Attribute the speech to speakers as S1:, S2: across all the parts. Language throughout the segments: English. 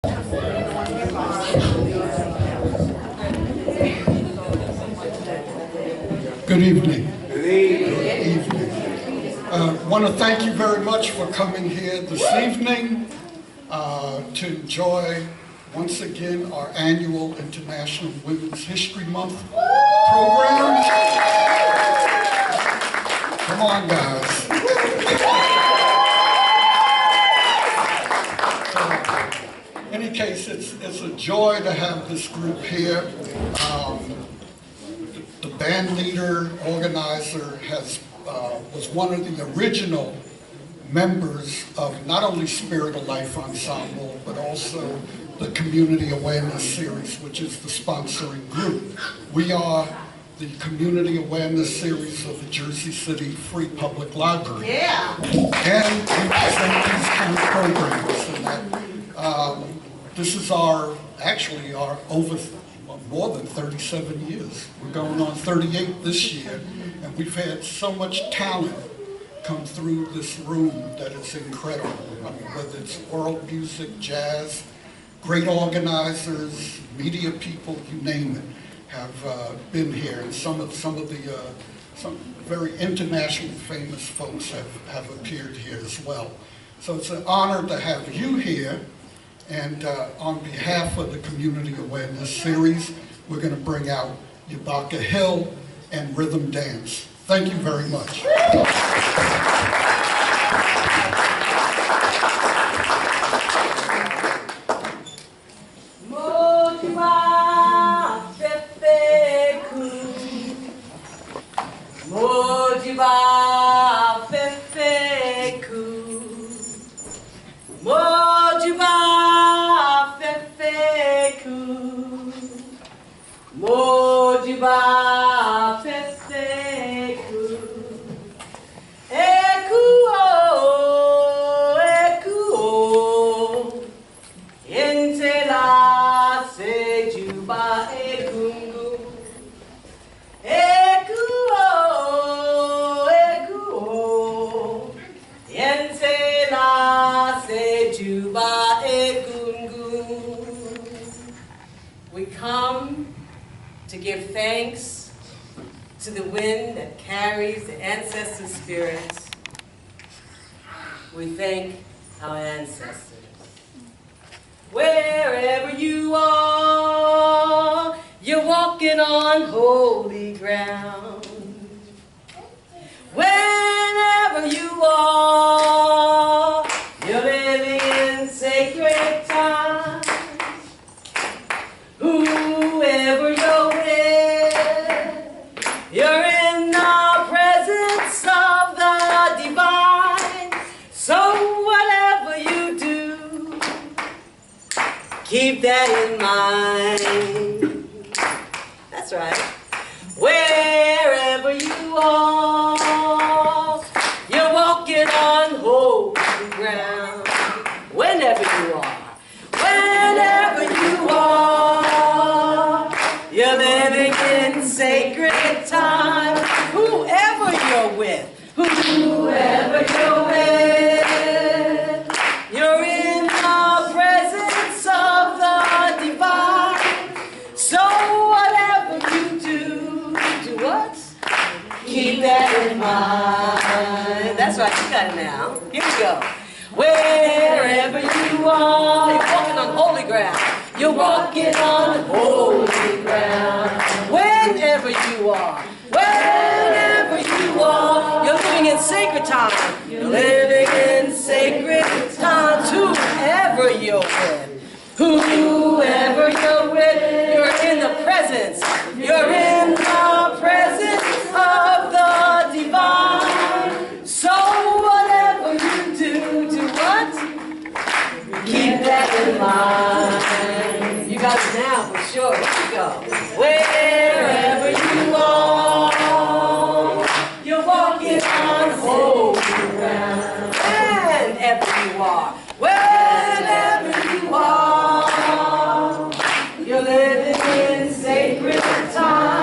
S1: Good evening. Good evening. I want to thank you very much for coming here this evening to enjoy, once again, our annual International Women's History Month program. Come on, guys. In any case, it's a joy to have this group here. The band leader, organizer, was one of the original members of not only Spirit of Life Ensemble, but also the Community Awareness Series, which is the sponsoring group. We are the Community Awareness Series of the Jersey City Free Public Library. Yeah. And we present these kind of programs. And that, this is actually our more than 37 years. We're going on 38 this year, and we've had so much talent come through this room that it's incredible. I mean, whether it's world music, jazz, great organizers, media people, you name it, have been here, and some very internationally famous folks have appeared here as well. So it's an honor to have you here. And on behalf of the Community Awareness Series, we're going to bring out Ubaka Hill and Rhythm Dance. Thank you very much.
S2: We come to give thanks to the wind that carries the ancestor spirits. We thank our ancestors. Wherever you are, you're walking on holy ground. Whenever you are, you're living in sacred time. Whoever you're with, you're in the presence of the divine. So whatever you do, keep that in mind. That's right. Wherever you are, you're walking on holy ground. Whenever you are. Whenever you are, you're living in sacred time. Whoever you're with, whoever you're with, you're in the presence of the divine. So whatever you do what? Keep that in mind. That's right, you got it now. Here we go. Wherever you are, you're walking on holy ground. You're walking on holy ground. Whenever you are, you're living in sacred time. You're living in sacred time. Whoever you're with, whoever you're with, you're in the presence. You're in the presence of the divine. So whatever you do what? Keep that in mind. You got it now for sure. Here we go. Wherever you are, you're walking on holy ground. Whenever you are, whenever you are, you're living in sacred time.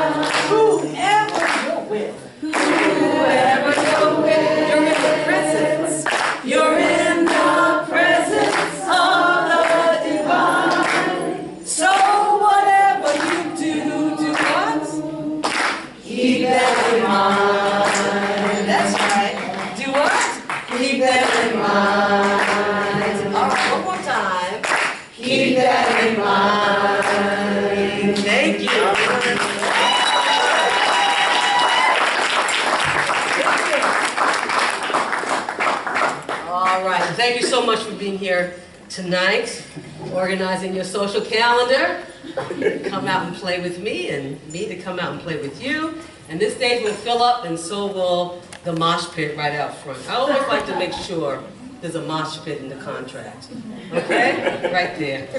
S2: Keep that in mind. That's right. Do what? Keep that in mind. All right, one more time. Keep that in mind. Thank you. All right, thank you so much for being here tonight, organizing your social calendar. Come out and play with me, and me to come out and play with you. And this stage will fill up, and so will the mosh pit right out front. I always like to make sure there's a mosh pit in the contract. Okay? Right there.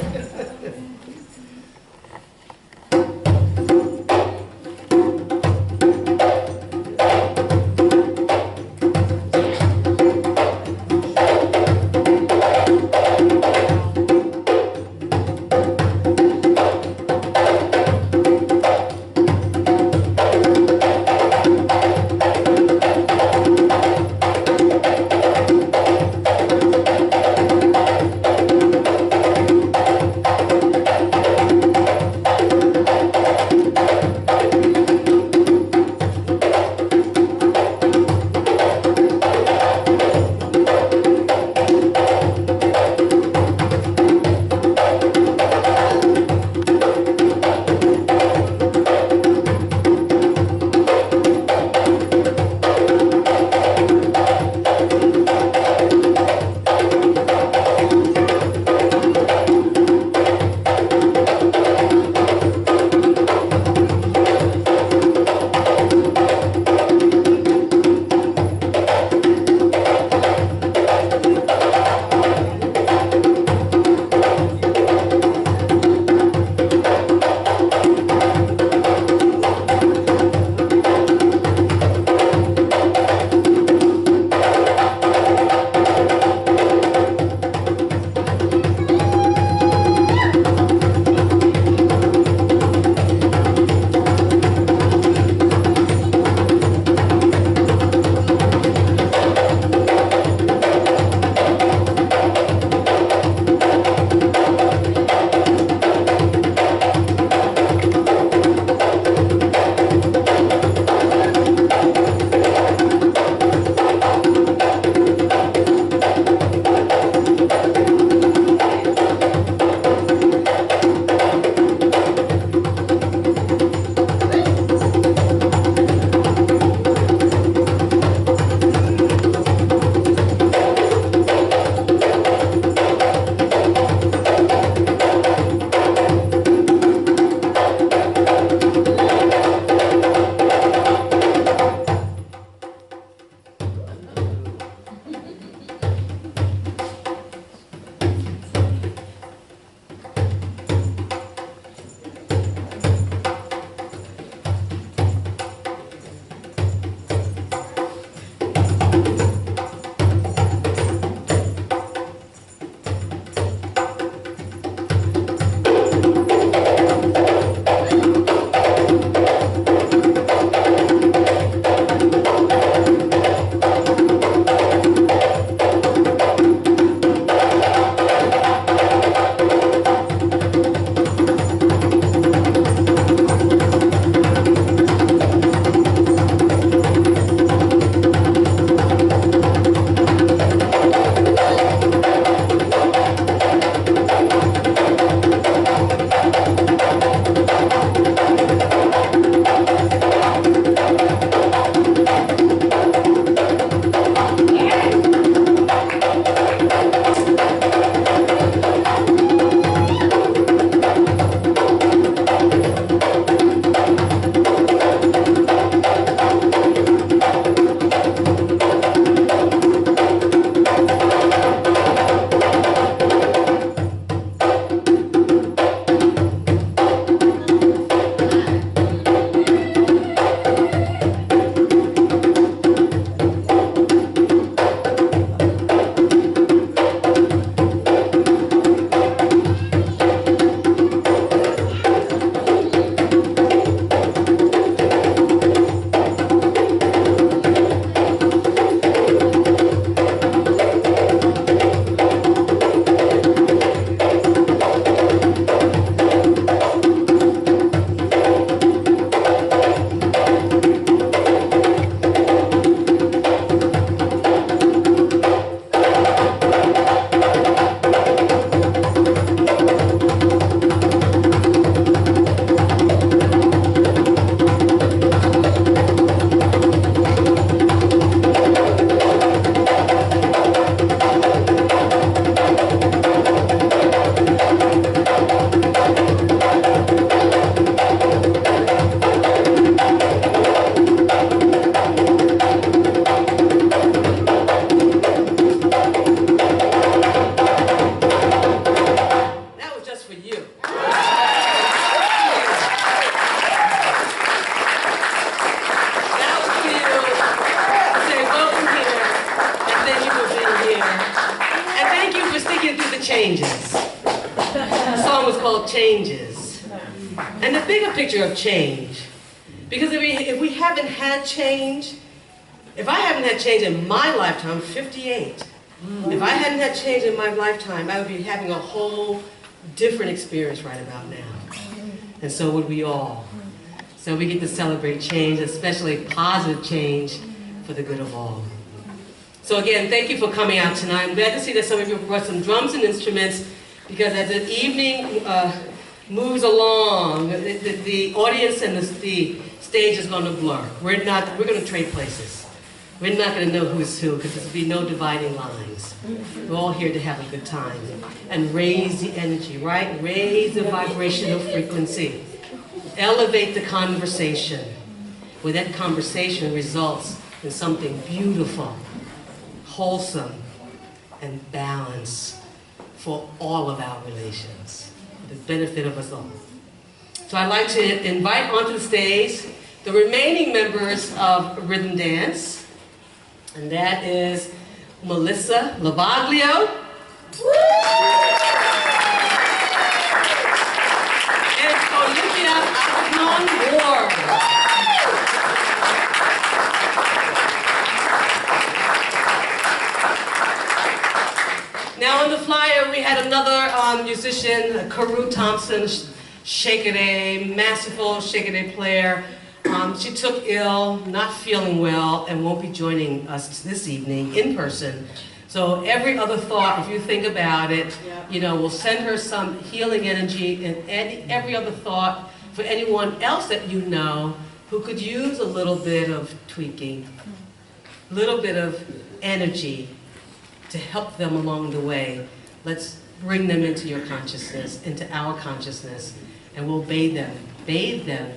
S2: Changes. The song was called Changes. And the bigger picture of change. Because if we haven't had change, if I haven't had change in my lifetime, I'm 58. If I hadn't had change in my lifetime, I would be having a whole different experience right about now. And so would we all. So we get to celebrate change, especially positive change for the good of all. So again, thank you for coming out tonight. I'm glad to see that some of you brought some drums and instruments, because as the evening moves along, the audience and the stage is going to blur. We're going to trade places. We're not going to know who's who, because there'll be no dividing lines. We're all here to have a good time and raise the energy, right? Raise the vibrational frequency. Elevate the conversation, where that conversation results in something beautiful, wholesome, and balanced for all of our relations, for the benefit of us all. So I'd like to invite onto the stage the remaining members of Rhythm Dance, and that is Melissa Lavaglio, and Olivia Ward. Now on the flyer we had another musician, Carew Thompson, Shake-a-day, masterful Shake-a-day player. She took ill, not feeling well, and won't be joining us this evening in person. So every other thought, if you think about it, you know, we'll send her some healing energy, and every other thought for anyone else that you know who could use a little bit of tweaking, a little bit of energy to help them along the way. Let's bring them into your consciousness, into our consciousness, and we'll bathe them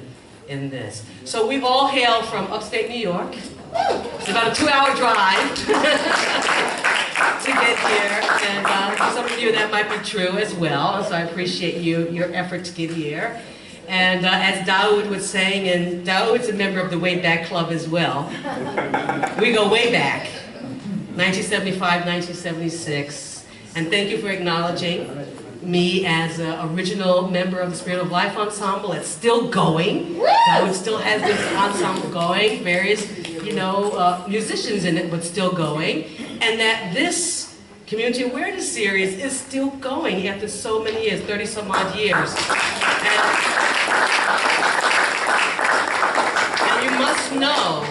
S2: in this. So we all hail from upstate New York. It's about a 2-hour drive to get here, and for some of you that might be true as well, so I appreciate your effort to get here. And as Dawood was saying, and Dawood's a member of the Way Back Club as well. We go way back, 1975, 1976, and thank you for acknowledging me as an original member of the Spirit of Life Ensemble. It's still going. Dawood still has this ensemble going, various, musicians in it, but still going. And that this Community Awareness Series is still going after so many years, 30 some odd years. And you must know,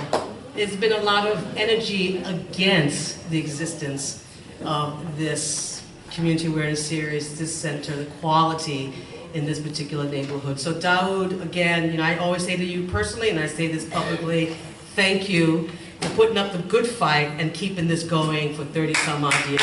S2: there's been a lot of energy against the existence of this Community Awareness Series, this center, the quality in this particular neighborhood. So Dawood, again, I always say to you personally, and I say this publicly, thank you for putting up the good fight and keeping this going for 30 some odd years.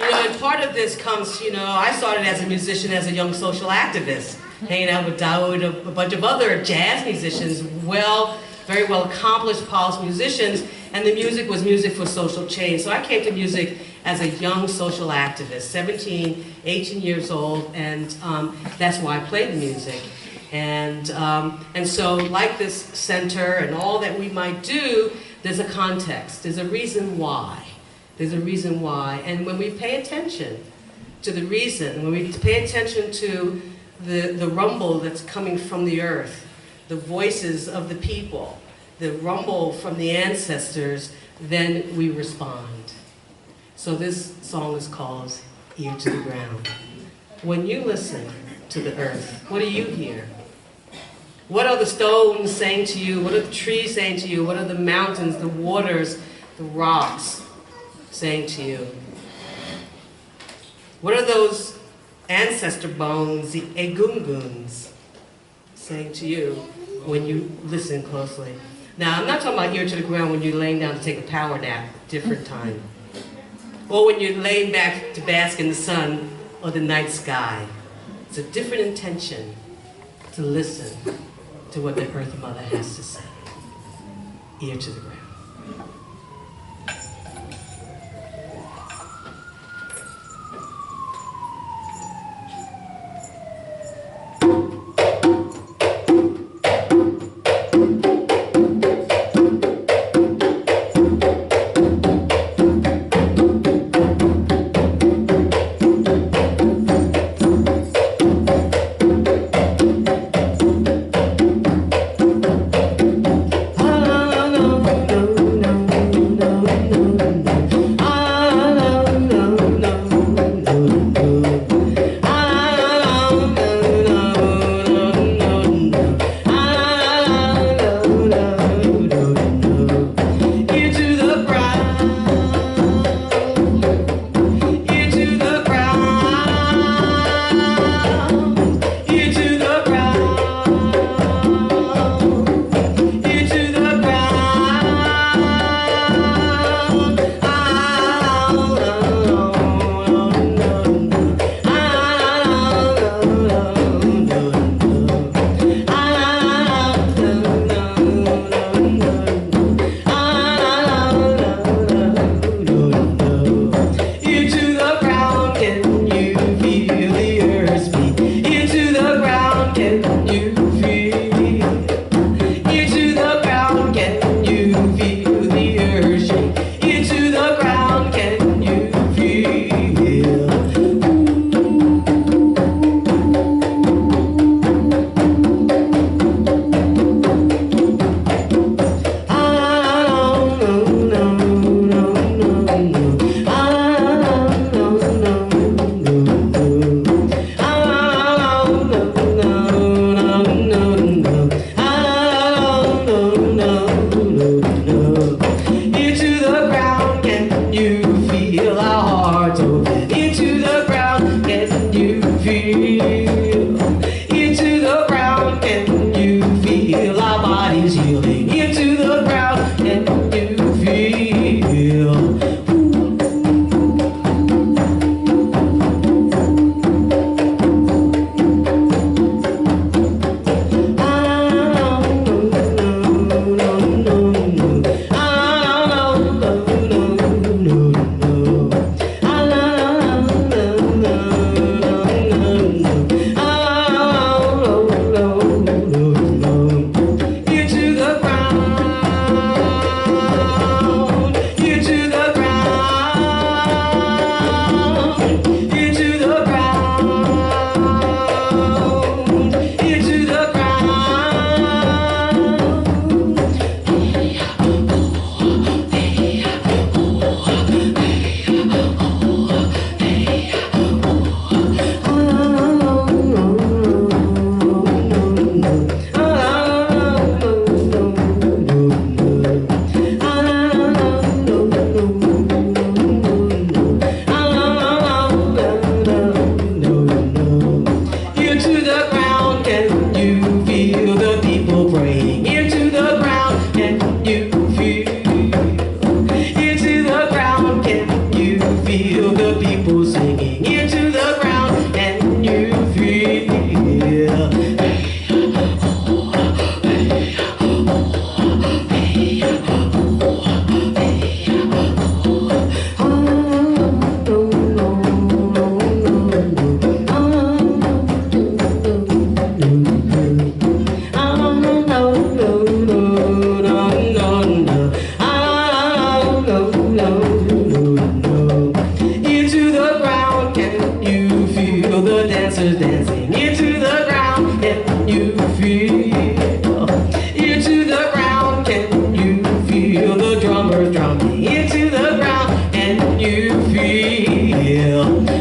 S2: And part of this comes, I started as a musician, as a young social activist, hanging out with Dawood, a bunch of other jazz musicians, very well accomplished, polished musicians, and the music was music for social change. So I came to music as a young social activist, 17, 18 years old, and that's why I played the music. And so like this center and all that we might do, there's a context, there's a reason why. There's a reason why. And when we pay attention to the reason, when we pay attention to the rumble that's coming from the earth, the voices of the people, the rumble from the ancestors, then we respond. So this song is called Ear to the Ground. When you listen to the earth, what do you hear? What are the stones saying to you? What are the trees saying to you? What are the mountains, the waters, the rocks saying to you? What are those ancestor bones, the egunguns, saying to you when you listen closely? Now, I'm not talking about ear to the ground when you're laying down to take a power nap, different time. Or when you're laying back to bask in the sun or the night sky. It's a different intention to listen to what the Earth Mother has to say. Ear to the ground. dancers dancing ear to the ground. Can you feel? Ear to the ground. Can you feel the drummers drumming? Ear to the ground. Can you feel?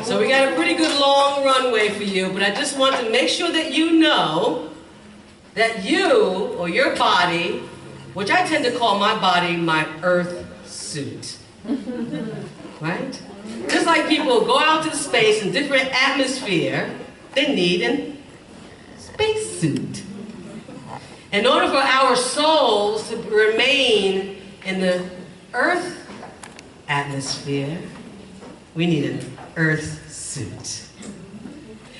S2: So we got a pretty good long runway for you, but I just want to make sure that you know that you, or your body, which I tend to call my body my earth suit, right? Just like people go out to the space in different atmosphere, they need a space suit. In order for our souls to remain in the earth atmosphere, we need an earth suit.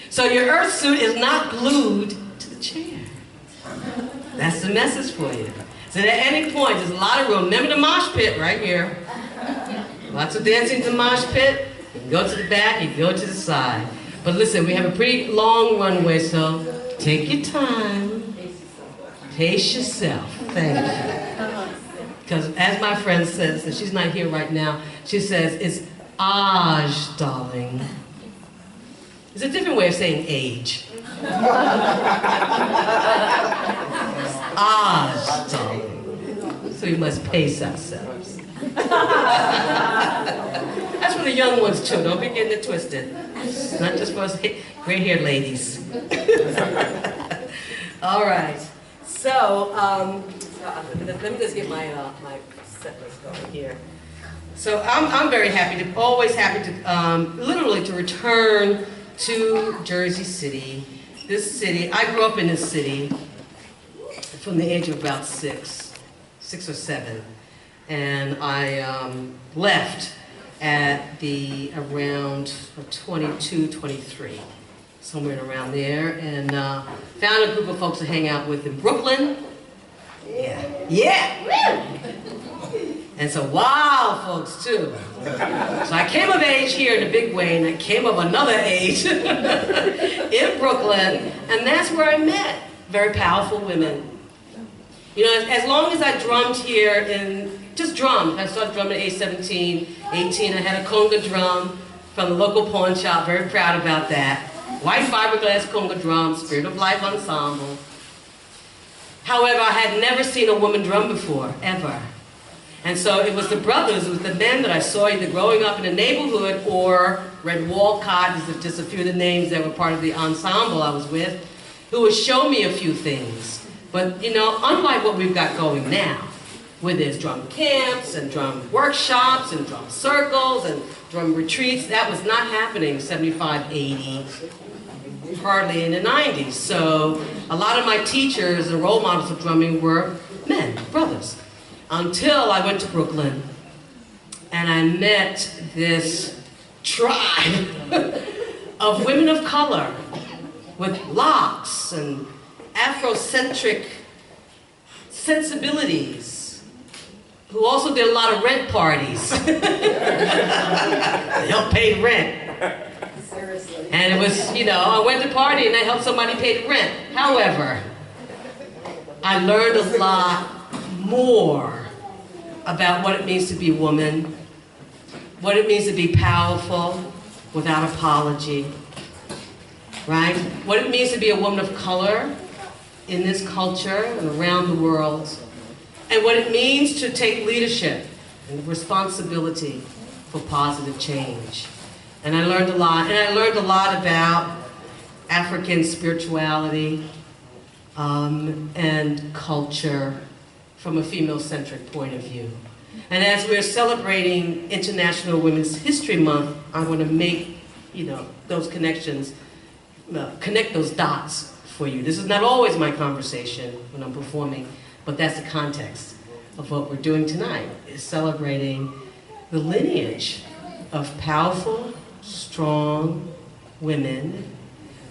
S2: So your earth suit is not glued to the chair. That's the message for you. So at any point, there's a lot of room. Remember the mosh pit right here. Lots of dancing to the mosh pit. You can go to the back, you can go to the side. But listen, we have a pretty long runway, so take your time. Pace yourself. Thank you. Because as my friend says, and she's not here right now, she says, it's age, darling. It's a different way of saying age. Age, darling. So we must pace ourselves. That's for the young ones too. Don't be getting it twisted. It's not just for us gray-haired ladies. All right. So let me just get my set list going here. So I'm very happy to, always happy to, literally to return to Jersey City. This city, I grew up in this city from the age of about six or seven. And I left at around 22, 23, somewhere around there, and found a group of folks to hang out with in Brooklyn. Yeah. And so wild folks too. So I came of age here in a big way, and I came of another age in Brooklyn, and that's where I met very powerful women. You know, as long as I drummed here just drummed. I started drumming at age 17, 18. I had a conga drum from the local pawn shop, very proud about that. White fiberglass conga drum, Spirit of Life ensemble. However, I had never seen a woman drum before, ever. And so it was the brothers, it was the men that I saw either growing up in the neighborhood or Red Walcott, just a few of the names that were part of the ensemble I was with, who would show me a few things. But, you know, unlike what we've got going now, where there's drum camps and drum workshops and drum circles and drum retreats, that was not happening 75, 80, hardly in the 90s. So a lot of my teachers and role models of drumming were men, brothers. Until I went to Brooklyn and I met this tribe of women of color with locks and Afrocentric sensibilities, who also did a lot of rent parties. They helped pay rent. Seriously. And it was, you know, I went to party and I helped somebody pay the rent. However, I learned a lot more about what it means to be a woman, what it means to be powerful without apology, right? What it means to be a woman of color in this culture and around the world, and what it means to take leadership and responsibility for positive change. And I learned a lot, and I learned a lot about African spirituality and culture from a female-centric point of view. And as we're celebrating International Women's History Month, I want to make, you know, those connections, connect those dots for you. This is not always my conversation when I'm performing, but that's the context of what we're doing tonight, is celebrating the lineage of powerful, strong women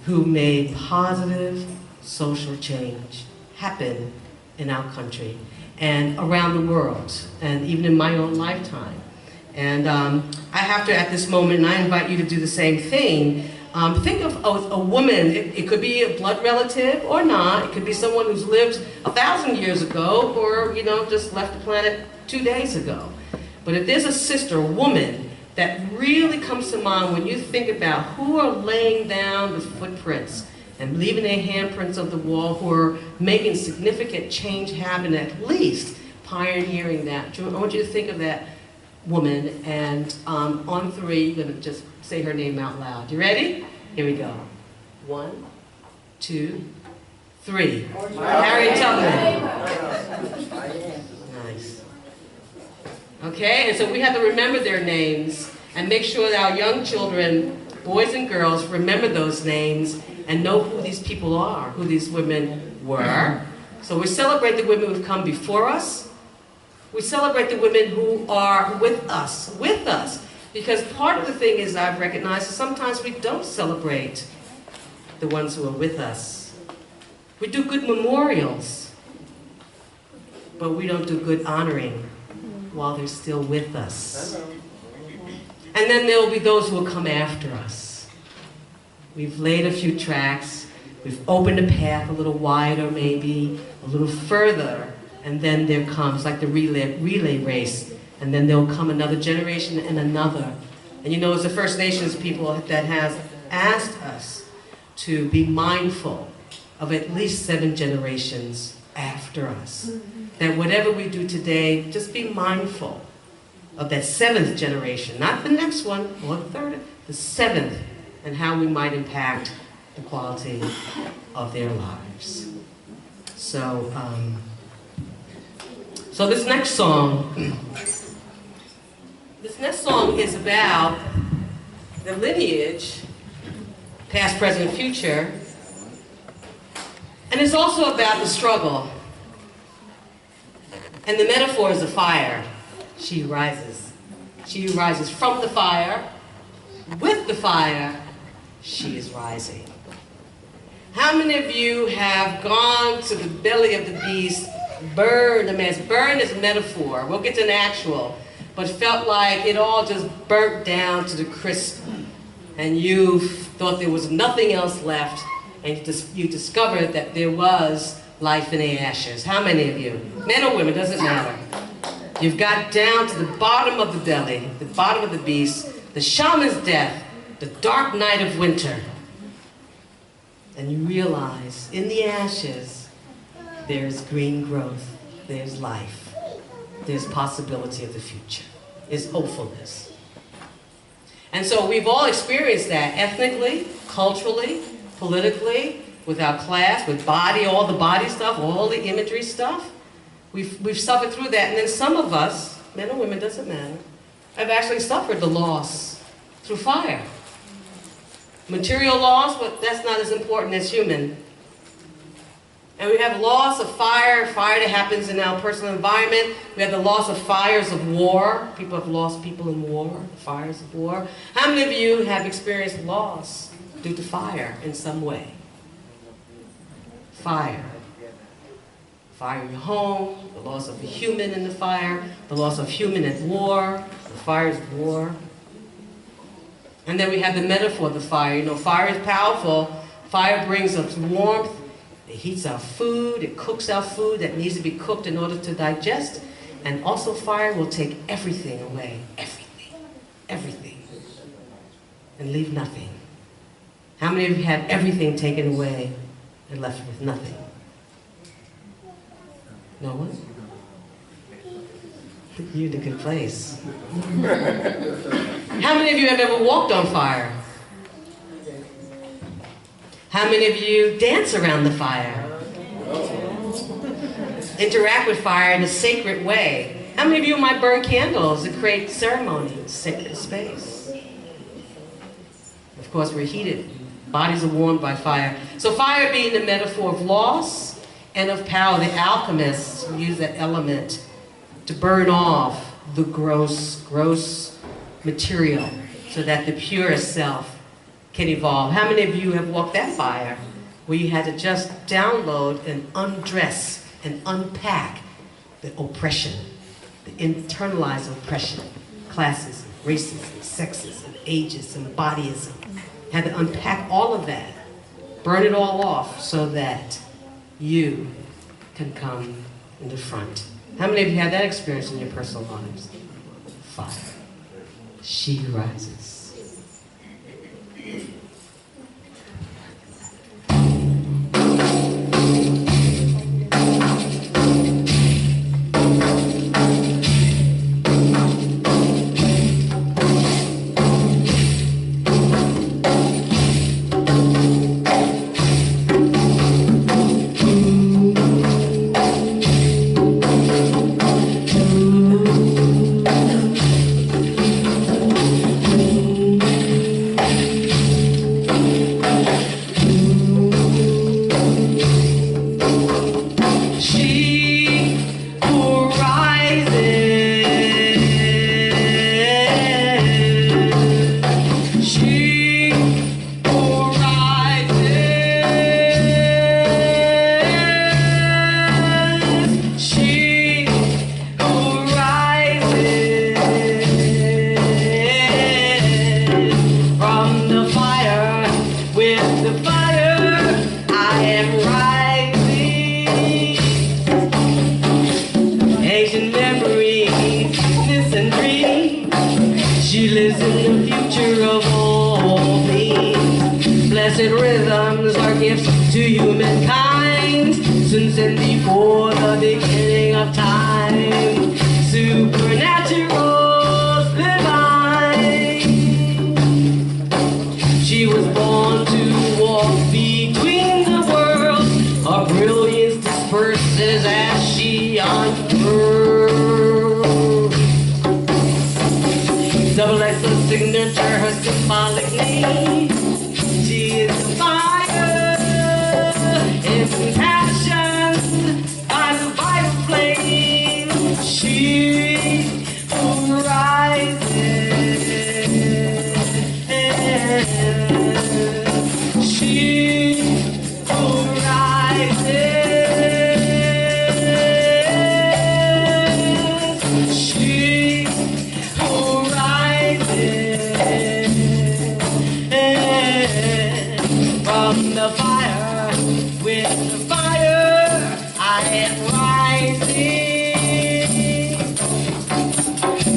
S2: who made positive social change happen in our country and around the world, and even in my own lifetime. And I have to, at this moment, and I invite you to do the same thing, think of a woman. It could be a blood relative or not. It could be someone who's lived 1,000 years ago, or, you know, just left the planet 2 days ago. But if there's a sister, a woman, that really comes to mind when you think about who are laying down the footprints and leaving their handprints on the wall, who are making significant change happen, at least pioneering that. I want you to think of that woman, and on three, you're going to just say her name out loud. You ready? Here we go. 1, 2, 3. Harriet Tubman. Nice. Okay, and so we have to remember their names and make sure that our young children, boys and girls, remember those names and know who these people are, who these women were. So we celebrate the women who've come before us. We celebrate the women who are with us, because part of the thing is, I've recognized, sometimes we don't celebrate the ones who are with us. We do good memorials, but we don't do good honoring while they're still with us. And then there will be those who will come after us. We've laid a few tracks, we've opened a path a little wider, maybe a little further, and then there comes, like the relay race, and then there'll come another generation and another. And you know, it's the First Nations people that has asked us to be mindful of at least 7 generations after us. That whatever we do today, just be mindful of that 7th generation, not the next one or the 3rd, the 7th, and how we might impact the quality of their lives. So, so this next song is about the lineage, past, present, future, and it's also about the struggle. And the metaphor is a fire. She rises. She rises from the fire. With the fire, she is rising. How many of you have gone to the belly of the beast, burned, burn is a metaphor, we'll get to an actual, but felt like it all just burnt down to the crisp, and you thought there was nothing else left, and you discovered that there was life in the ashes? How many of you? Men or women, doesn't matter. You've got down to the bottom of the belly, the bottom of the beast, the shaman's death, the dark night of winter. And you realize in the ashes, there's green growth, there's life, there's possibility of the future, there's hopefulness. And so we've all experienced that ethnically, culturally, politically, with our class, with body, all the body stuff, all the imagery stuff. We've suffered through that, and then some of us, men or women, doesn't matter, have actually suffered the loss through fire. Material loss, but that's not as important as human. And we have loss of fire that happens in our personal environment. We have the loss of fires of war. People have lost people in war, fires of war. How many of you have experienced loss due to fire in some way? Fire. Fire in your home, the loss of a human in the fire, the loss of human at war, the fires of war. And then we have the metaphor of the fire. You know, fire is powerful. Fire brings us warmth. It heats our food. It cooks our food that needs to be cooked in order to digest. And also fire will take everything away. Everything. Everything. And leave nothing. How many of you had everything taken away and left with nothing? No one? You're in a good place. How many of you have ever walked on fire? How many of you dance around the fire? Interact with fire in a sacred way. How many of you might burn candles to create ceremony, sacred space? Of course, we're heated. Bodies are warmed by fire. So fire being the metaphor of loss and of power. The alchemists use that element to burn off the gross material so that the purest self can evolve. How many of you have walked that fire where you had to just download and undress and unpack the oppression, the internalized oppression, classism, racism, sexism, ageism, bodyism. Had to unpack all of that, burn it all off so that you can come in the front. How many of you had that experience in your personal lives? Fire. She rises.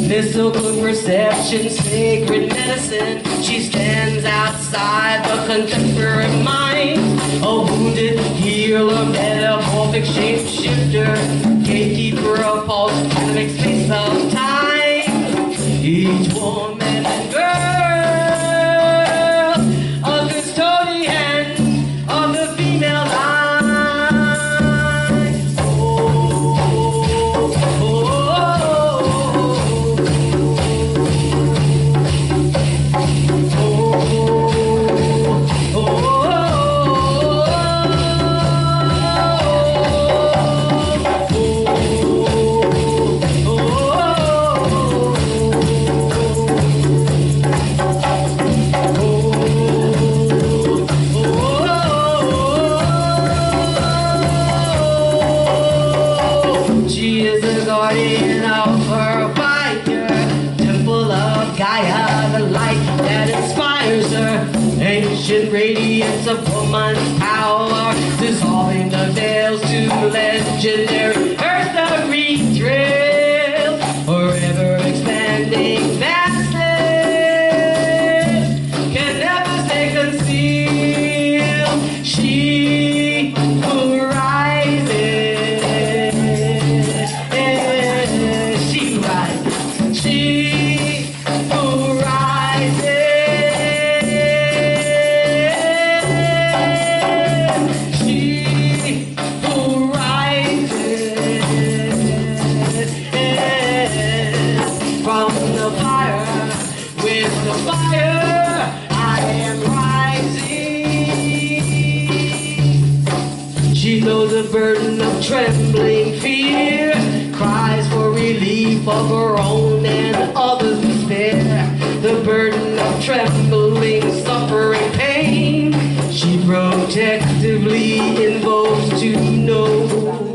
S2: Mystical perception, sacred medicine. She stands outside the contemporary mind. A wounded healer, metamorphic shapeshifter, gatekeeper of pulse, cosmic space of time. Each woman and girl, a custodian of the female line. visionary earth trail, forever expanding vastly, can never stay concealed. She who rises, she rises, she who rises. From the fire, with the fire, I am rising. She knows the burden of trembling fear, cries for relief of her own and others' despair. The burden of trembling, suffering, pain, she protectively invokes to know.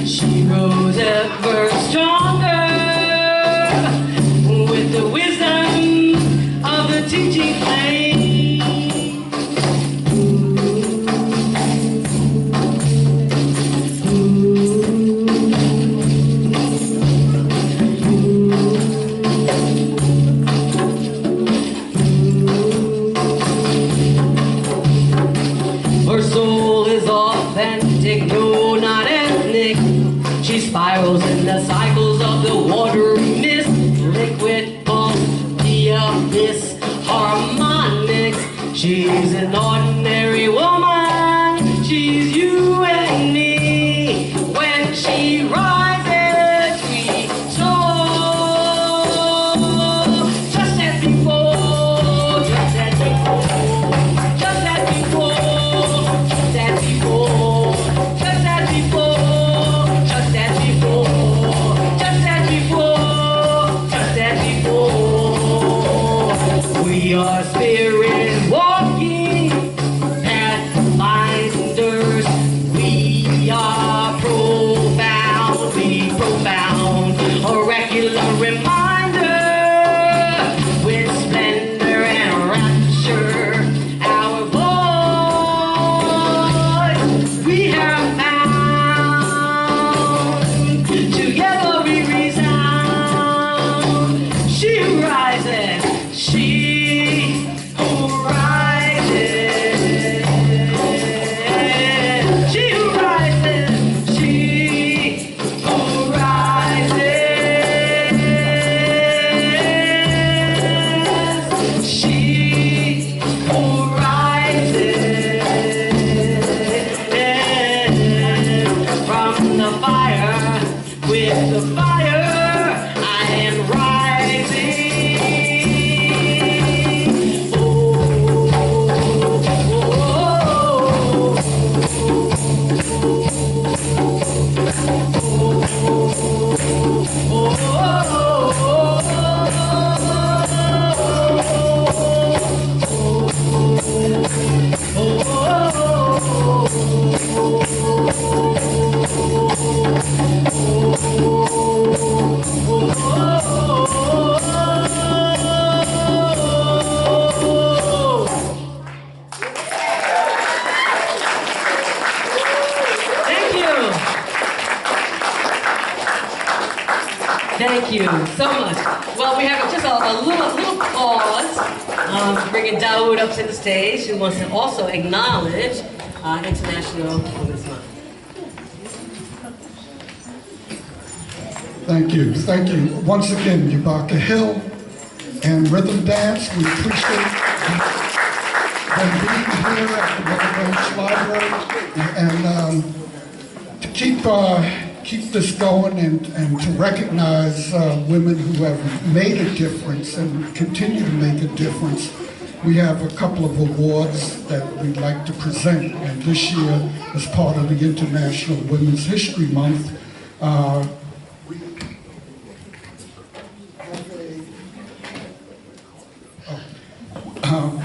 S2: She grows ever stronger with the wisdom of the teaching flame. Her soul is authentic, no, not ethnic. She spirals in the cycles of the watery mist, liquid pulse, the abyss, harmonics. She's an ordinary woman, she's you and me. When she rises, we soar, just as before, just as before, just as before, just as before, just as before. We are spirit walking pathfinders. We are profoundly profound, oracular reminder with splendor and rapture. Our voice we have found. Together we resound. She rises. She with the fire, I am rising. Oh, Thank you so much. Well, we have just a little pause, bringing Dawood up to the stage, who wants to also acknowledge International Women's Month.
S1: Thank you. Thank you. Once again, Ubaka Hill and Rhythm Dance, we appreciate them being here at the West Library and to keep this going and to recognize women who have made a difference and continue to make a difference. We have a couple of awards that we'd like to present, and this year, as part of the International Women's History Month,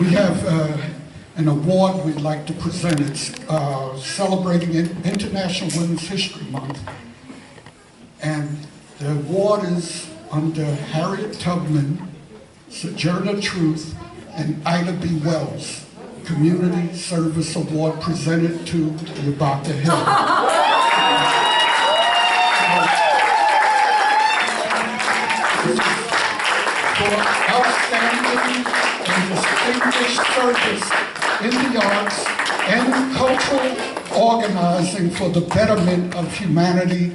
S1: we have an award we'd like to present. It's celebrating International Women's History Month. And the award is under Harriet Tubman Sojourner Truth, and Ida B. Wells Community Service Award presented to Ubaka Hill. For outstanding and distinguished service in the arts and cultural organizing for the betterment of humanity,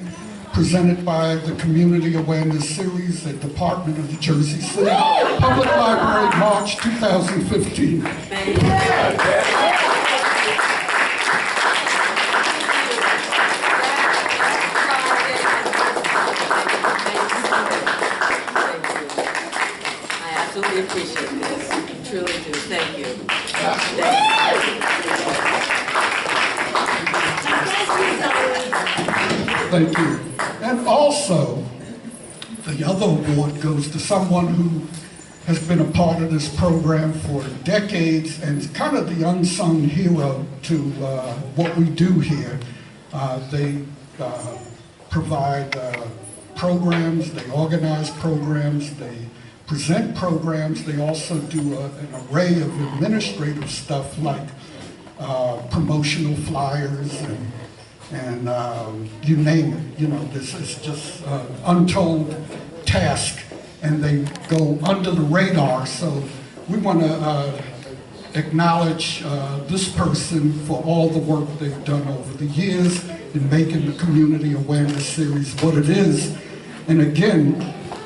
S1: presented by the Community Awareness Series at Department of the Jersey City Public Library, March 2015.
S2: I absolutely appreciate this. I truly do. Thank you.
S1: Thank you. And also, the other award goes to someone who has been a part of this program for decades and is kind of the unsung hero to what we do here. They provide programs, they organize programs, they present programs. They also do an array of administrative stuff like promotional flyers and you name it. You know, this is just untold task, and they go under the radar. So we want to acknowledge this person for all the work they've done over the years in making the Community Awareness Series what it is. And again,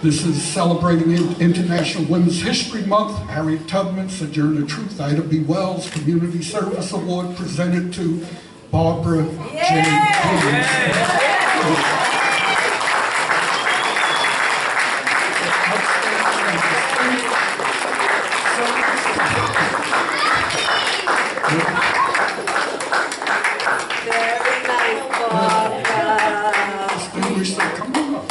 S1: this is celebrating International Women's History Month. Harriet Tubman, Sojourner Truth, Ida B. Wells Community Service Award presented to Barbara J.
S2: Very nice, Barbara.
S1: Distinguished, come on up.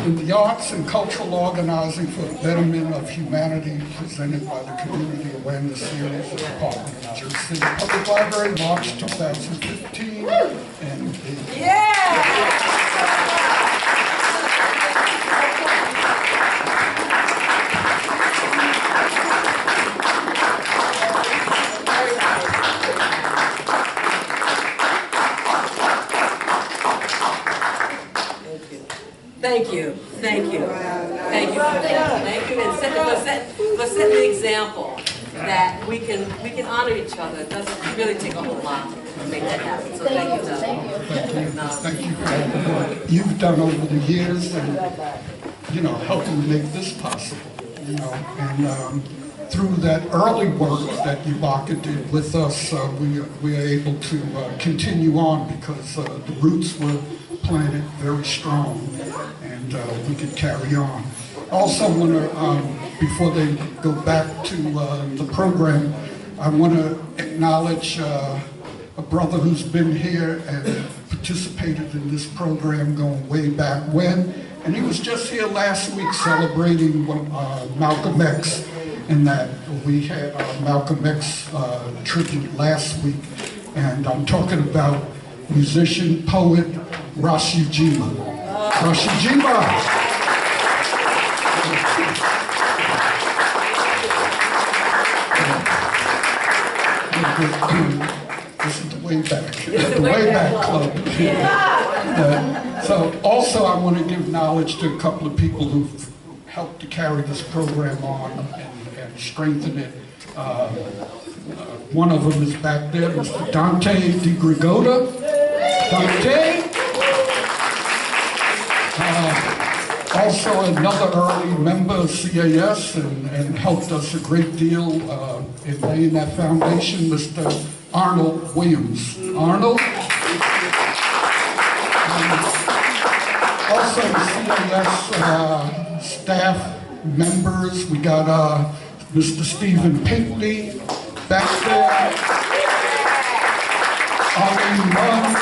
S1: In the arts and cultural organizing for the betterment of humanity, presented by the Community Awareness Series of the Department of Jersey City Public Library, March 2015. And
S2: Thank you, thank you, thank you for that. Thank you, and for setting the example that we can honor each other. It doesn't really take a whole lot to make that happen. So thank you, Doug.
S1: thank you for all the work you've done over the years, and helping make this possible. And through that early work that Ubaka did with us, we are able to continue on because the roots were planted very strong, and we could carry on. Also want to, before they go back to the program, I want to acknowledge a brother who's been here and participated in this program going way back when, and he was just here last week celebrating Malcolm X, and that we had our Malcolm X tribute last week, and I'm talking about musician, poet, Rashi Jima. Rashi Jima! This is the way back, the way back club. So also I want to give knowledge to a couple of people who've helped to carry this program on and strengthen it. One of them is back there, Mr. Dante DiGrigoda. Dante. Also another early member of CAS and helped us a great deal in laying that foundation, Mr. Arnold Williams. Arnold. Also the CAS staff members, we got Mr. Stephen Pinkley back there. Arlene Munn.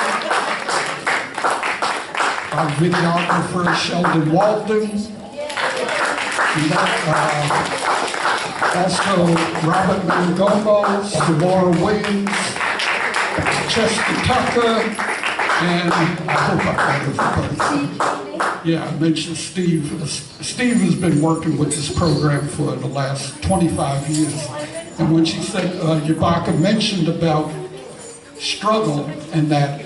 S1: Our videographer, Sheldon Walden. We got also Robert Mangomos, Delora Williams, Chester Tucker, and I hope I got everybody. Yeah, I mentioned Steve. Steve has been working with this program for the last 25 years. And when she said, Ubaka mentioned about struggle, and that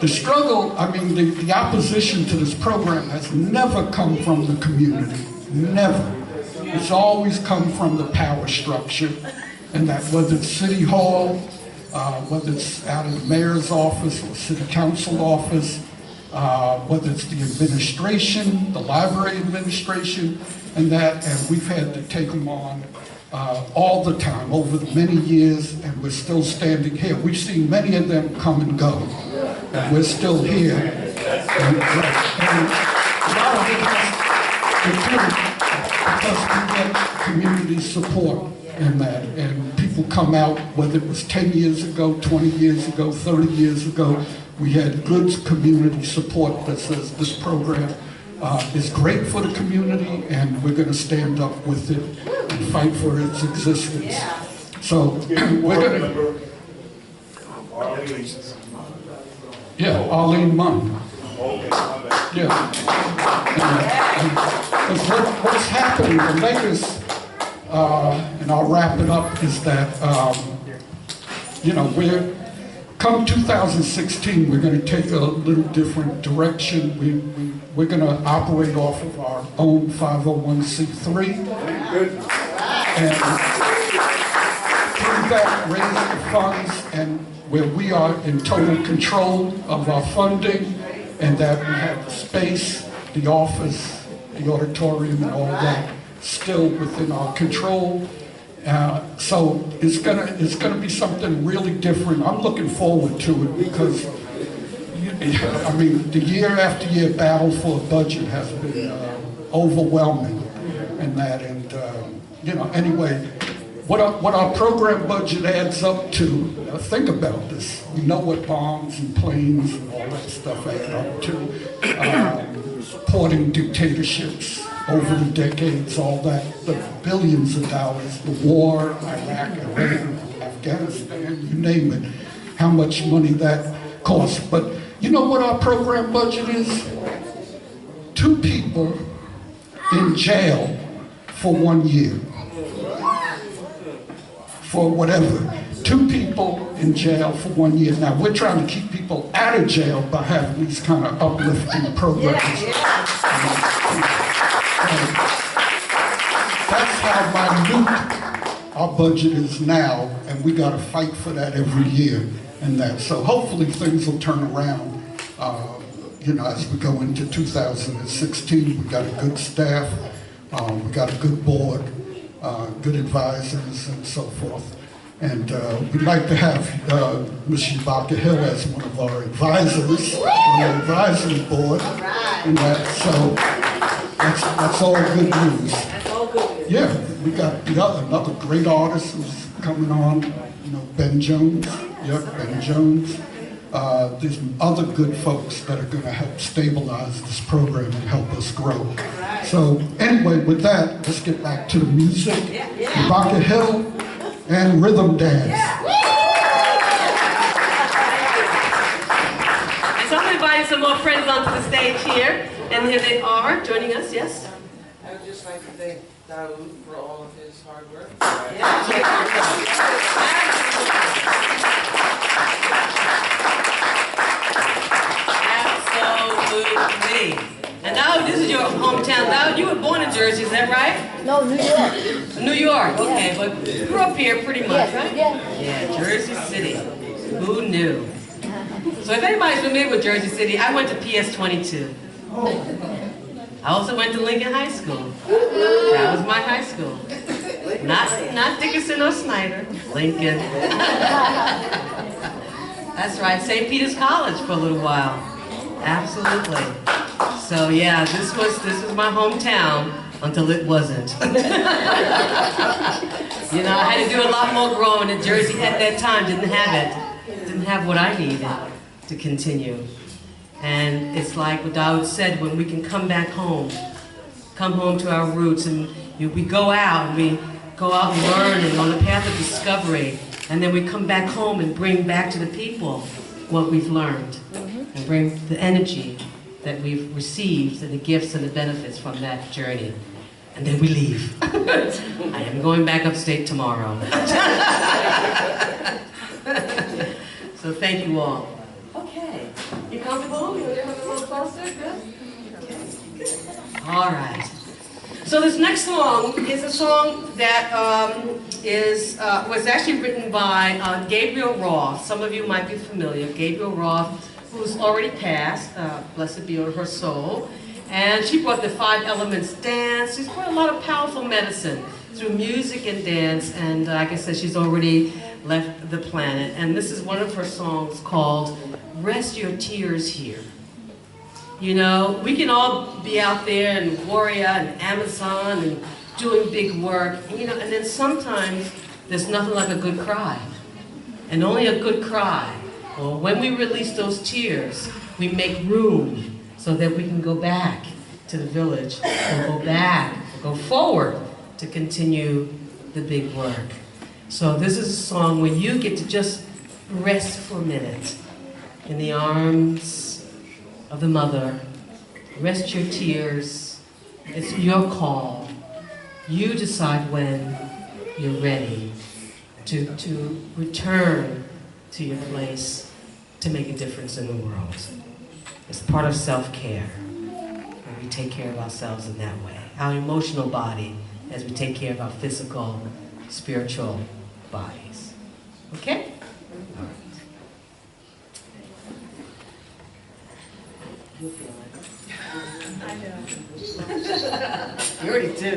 S1: the struggle, I mean, the opposition to this program has never come from the community, never. It's always come from the power structure, and that whether it's City Hall, whether it's out of the mayor's office or city council office, whether it's the administration, the library administration, and we've had to take them on all the time over the many years, and we're still standing here. We've seen many of them come and go, and we're still here. And a lot of it has to do because we get community support in that, and people come out, whether it was 10 years ago, 20 years ago, 30 years ago, we had good community support that says this program is great for the community, and we're going to stand up with it and fight for its existence. So we're going to... Yeah, Arlene Munn. Yeah. What's happening in Vegas, and I'll wrap it up, is that, come 2016, we're going to take a little different direction. We're going to operate off of our own 501c3. And through that, raise the funds, and where we are in total control of our funding, and that we have the space, the office, the auditorium, and all that still within our control. So it's gonna be something really different. I'm looking forward to it because, I mean, the year after year battle for a budget has been overwhelming, and that, and anyway, what our program budget adds up to. Think about this. We know what bombs and planes and all that stuff add up to. Supporting dictatorships over the decades, all that, the billions of dollars, the war, Iraq, Iran, Afghanistan, you name it, how much money that costs. But you know what our program budget is? 2 people in jail for 1 year. For whatever. 2 people in jail for 1 year. Now, we're trying to keep people out of jail by having these kind of uplifting programs. That's how minute our budget is now, and we got to fight for that every year. And that, so hopefully things will turn around. As we go into 2016, we got a good staff, we got a good board, good advisors, and so forth. And we'd like to have Ms. Ubaka Hill as one of our advisors on the advisory board. And that, so that's all good news.
S2: That's all good news.
S1: Yeah, we got another great artist who's coming on, Ben Jones. Yep, Ben Jones. There's other good folks that are going to help stabilize this program and help us grow. So anyway, with that, let's get back to the music. Ubaka Hill and Rhythm Dance.
S2: And so I'm inviting some more friends onto the stage here, and here they are joining us. Yes.
S3: I would just like to thank Daoud for all of his hard work. Absolutely. And now this is your hometown. Now you were born in Jersey, is that right?
S4: No, New York.
S2: New York, okay, but you grew up here pretty much, right?
S4: Yeah.
S2: Yeah, Jersey City. Who knew? So if anybody's familiar with Jersey City, I went to PS 22. I also went to Lincoln High School. That was my high school. Not Dickinson or Snyder, Lincoln. That's right, St. Peter's College for a little while. Absolutely. So yeah, this was my hometown until it wasn't. I had to do a lot more growing in Jersey at that time. Didn't have what I needed to continue. And it's like what Daoud said, when we can come back home, come home to our roots, and we go out and learn and on the path of discovery, and then we come back home and bring back to the people what we've learned, and bring the energy
S3: that we've received and the gifts and the benefits from that journey. And then we leave. I am going back upstate tomorrow. So thank you all. Okay. You comfortable? You want to come a little closer? Good? All right. So this next song is a song that was actually written by Gabriel Roth. Some of you might be familiar. Gabriel Roth, who's already passed, blessed be her soul. And she brought the 5 elements dance. She's brought a lot of powerful medicine through music and dance. And like I said, she's already left the planet. And this is one of her songs called Rest Your Tears Here. You know, we can all be out there in Warrior and Amazon and doing big work, you know, and then sometimes there's nothing like a good cry. And only a good cry, or when we release those tears, we make room so that we can go back to the village, or go back, or go forward to continue the big work. So this is a song where you get to just rest for a minute in the arms of the mother. Rest your tears. It's your call. You decide when you're ready to return to your place to make a difference in the world. It's part of self-care, where we take care of ourselves in that way. Our emotional body as we take care of our physical, spiritual bodies. Okay? All right. You feel it. I know. You already do.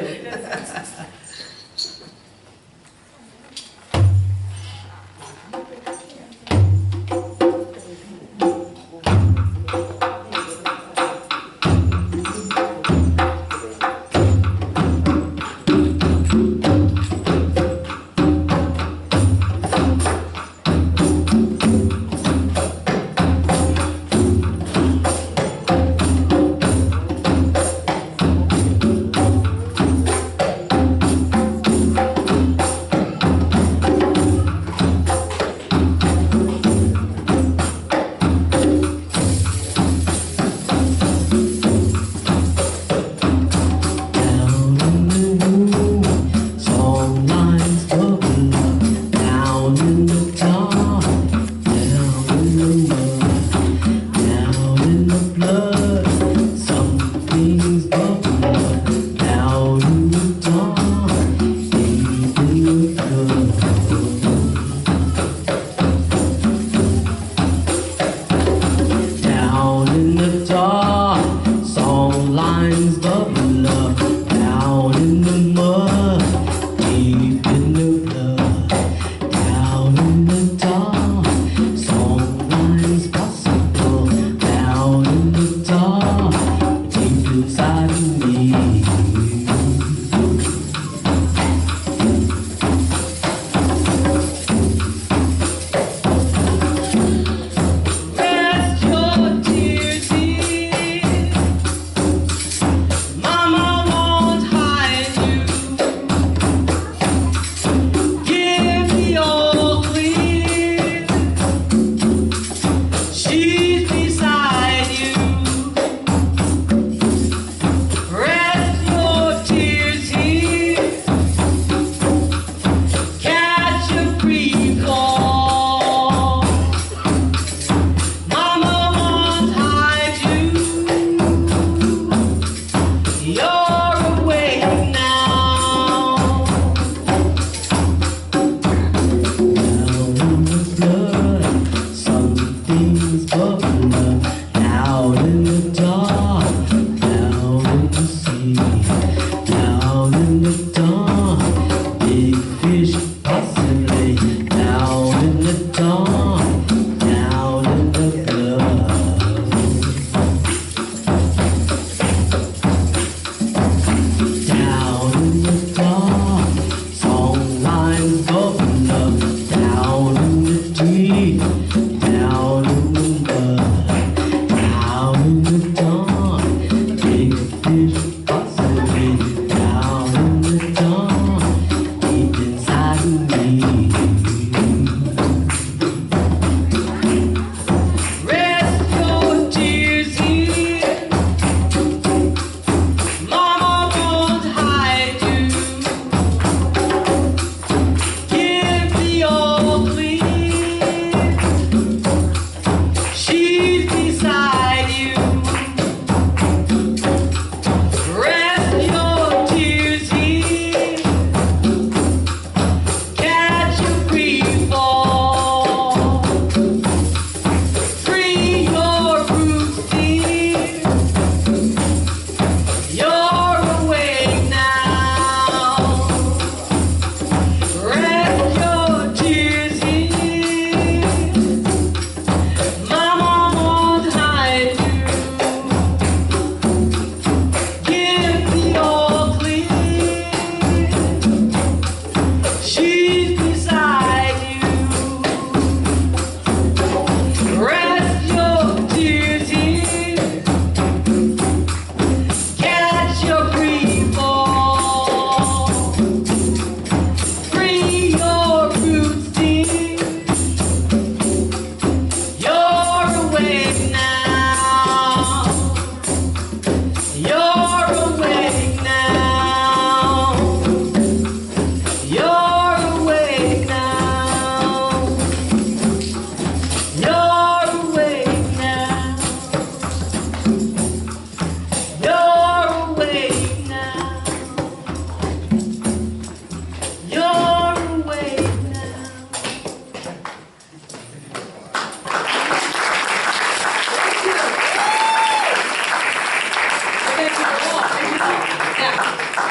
S3: I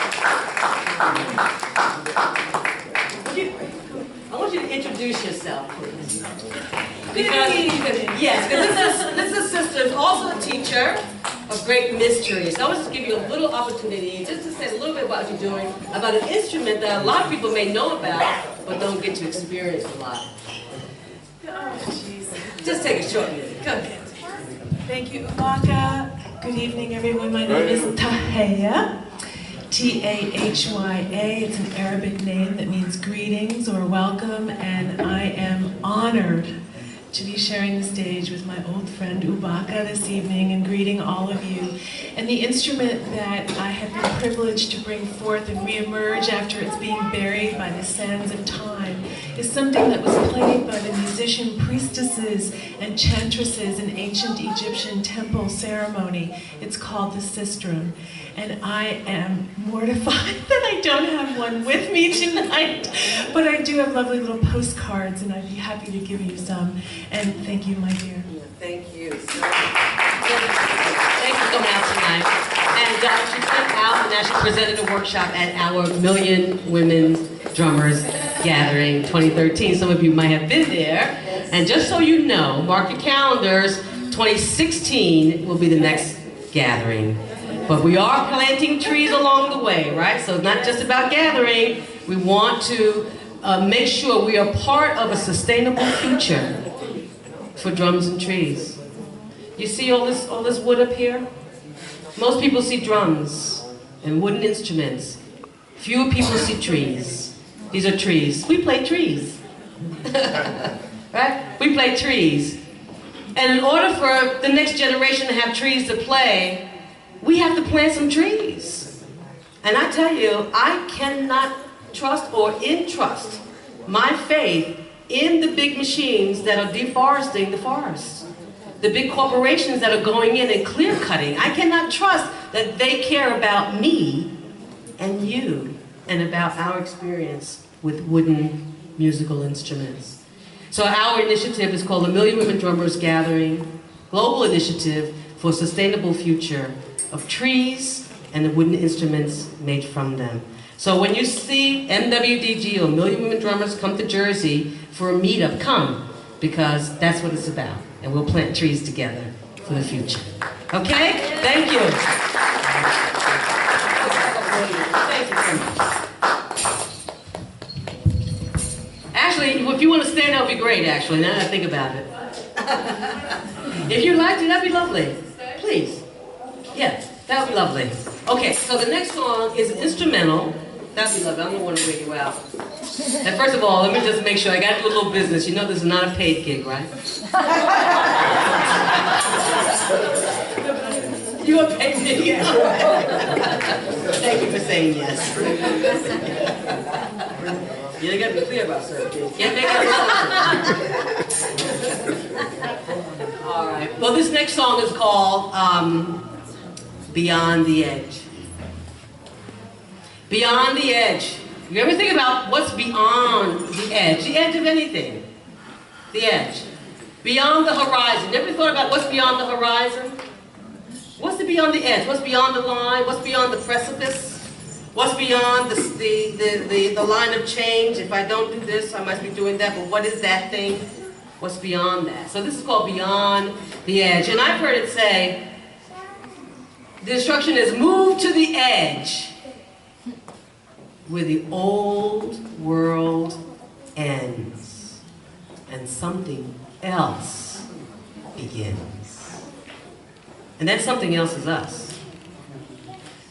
S3: want you to introduce yourself, please. Because this sister is also a teacher of great mystery. So I want to give you a little opportunity just to say a little bit about what you're doing, about an instrument that a lot of people may know about, but don't get to experience a lot.
S4: Oh, jeez.
S3: Just take a short minute. Go ahead.
S4: Thank you, Ubaka. Good evening, everyone. My name is Tahaya. T-A-H-Y-A. It's an Arabic name that means greetings or welcome, and I am honored to be sharing the stage with my old friend Ubaka this evening and greeting all of you. And the instrument that I have been privileged to bring forth and reemerge after it's being buried by the sands of time is something that was played by the musician priestesses and chantresses in ancient Egyptian temple ceremony. It's called the sistrum. And I am mortified that I don't have one with me tonight, but I do have lovely little postcards, and I'd be happy to give you some. And thank you, my dear.
S3: Thank you. Thank you for coming out tonight. And she came out and actually presented a workshop at our Million Women Drummers Gathering 2013. Some of you might have been there. And just so you know, mark your calendars, 2016 will be the next gathering. But we are planting trees along the way, right? So it's not just about gathering. We want to make sure we are part of a sustainable future for drums and trees. You see all this wood up here? Most people see drums and wooden instruments. Fewer people see trees. These are trees. We play trees. Right? We play trees. And in order for the next generation to have trees to play, we have to plant some trees. And I tell you, I cannot trust or entrust my faith in the big machines that are deforesting the forests. The big corporations that are going in and clear cutting. I cannot trust that they care about me and you and about our experience with wooden musical instruments. So our initiative is called the Million Women Drummers Gathering Global Initiative for a Sustainable Future of Trees and the wooden instruments made from them. So when you see MWDG or Million Women Drummers come to Jersey for a meetup, come, because that's what it's about. And we'll plant trees together for the future. Okay? Thank you. Thank you so much. Actually, if you want to stand, that would be great, actually, now that I think about it. If you'd like to, that'd be lovely. Please. Yes, that would be lovely. Okay, so the next song is instrumental. That'd be lovely. I don't want to wear you out. And first of all, let me just make sure I got to do a little business. You know this is not a paid gig, right? You a paid gig? Thank you for saying yes. You got to be clear about certain things. Can't make it. All right. Well, this next song is called Beyond the Edge. Beyond the edge. You ever think about what's beyond the edge? The edge of anything. The edge. Beyond the horizon. You ever thought about what's beyond the horizon? What's beyond the edge? What's beyond the line? What's beyond the precipice? What's beyond the line of change? If I don't do this, I must be doing that. But what is that thing? What's beyond that? So this is called Beyond the Edge. And I've heard it say, the instruction is move to the edge where the old world ends and something else begins. And that something else is us.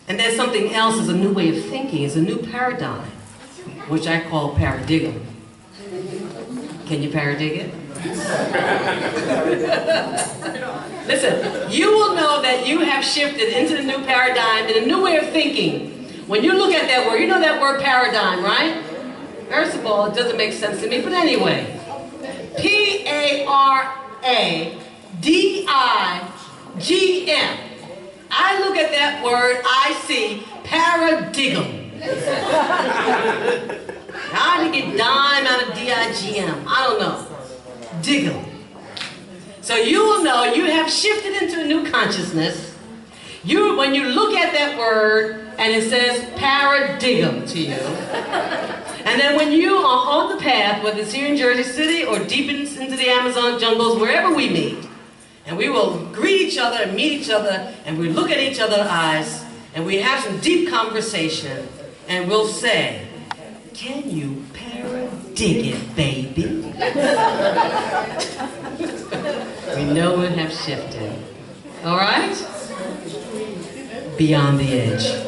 S3: And that something else is a new way of thinking, is a new paradigm, which I call paradigm. Can you paradig it? Listen, you will know that you have shifted into the new paradigm, in a new way of thinking. When you look at that word, you know that word paradigm, right? First of all, it doesn't make sense to me, but anyway. P-A-R-A-D-I-G-M. I look at that word, I see paradigm. How did you get dime out of D-I-G-M? I don't know. Diggle. So you will know you have shifted into a new consciousness. When you look at that word and it says paradigm to you, and then when you are on the path, whether it's here in Jersey City or deep into the Amazon jungles, wherever we meet, and we will greet each other and meet each other, and we look at each other's eyes, and we have some deep conversation, and we'll say, can you dig it, baby? We know we have shifted. All right? Beyond the edge.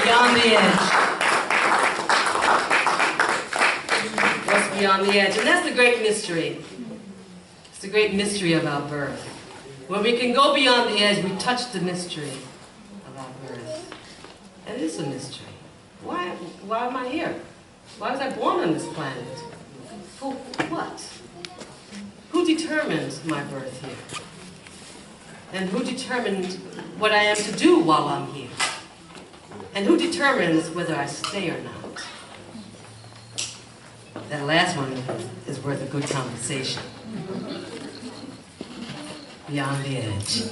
S3: Beyond the edge. What's beyond the edge? And that's the great mystery. It's the great mystery of our birth. When we can go beyond the edge, we touch the mystery of our birth. And it is a mystery. Why am I here? Why was I born on this planet? For what? Who determined my birth here? And who determined what I am to do while I'm here? And who determines whether I stay or not? That last one is worth a good conversation. Beyond the Edge.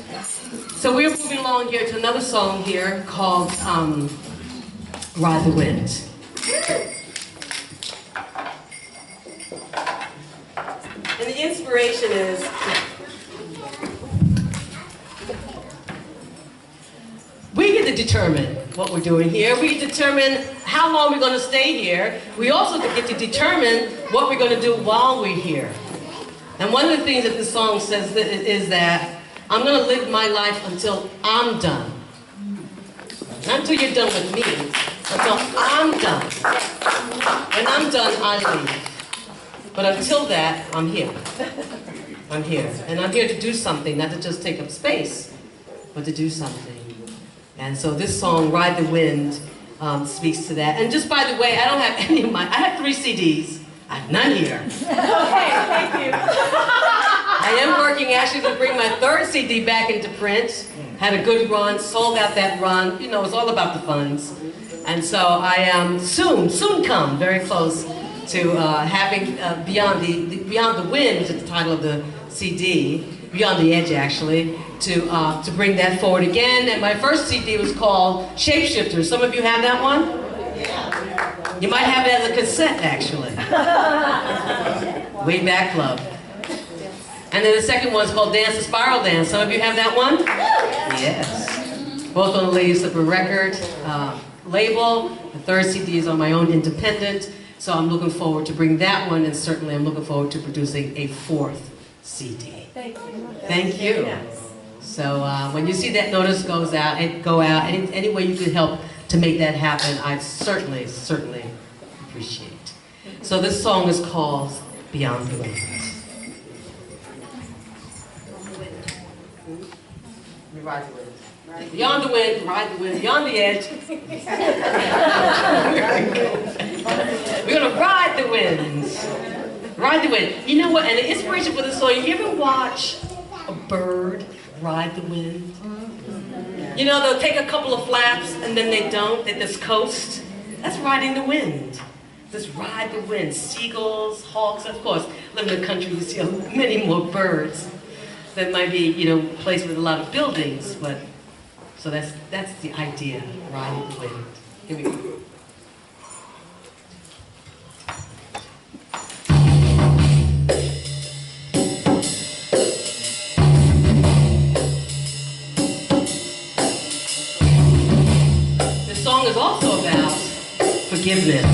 S3: So we're moving along here to another song here called Ride the Wind. And the inspiration is, we get to determine what we're doing here. We get to determine how long we're going to stay here. We also get to determine what we're going to do while we're here. And one of the things that this song says is that I'm going to live my life until I'm done. Not until you're done with me, until I'm done. When I'm done, I leave. But until that, I'm here. I'm here. And I'm here to do something, not to just take up space, but to do something. And so this song, Ride the Wind, speaks to that. And just by the way, I don't have any of my, I have 3 CDs. I have none here.
S2: Okay, thank you.
S3: I am working actually to bring my 3rd CD back into print. Had a good run, sold out that run. You know, it's all about the funds. And so I am soon come, very close to having Beyond the Wind, which is the title of the CD, Beyond the Edge actually, to bring that forward again. And my first CD was called Shapeshifters. Some of you have that one? You might have it as a cassette, actually. Way Back Club. And then the second one's called Dance the Spiral Dance. Some of you have that one? Yes. Both on the Lady Slipper record label. The 3rd CD is on my own independent. So I'm looking forward to bring that one, and certainly I'm looking forward to producing a 4th CD.
S2: Thank you.
S3: Thank you. So when you see that notice go out, any way you could help to make that happen, I certainly appreciate. So this song is called Beyond the Wind. Ride the wind. Beyond the wind, ride the wind, beyond the edge. We're gonna ride the winds. Ride the wind. You know what? And the inspiration for this song, you ever watch a bird ride the wind? You know, they'll take a couple of flaps and then they don't. They just coast. That's riding the wind. Just ride the wind. Seagulls, hawks, of course. Live in the country, you see many more birds that might be, you know, placed with a lot of buildings, but so that's the idea, riding the wind. Here we go. This song is also about forgiveness.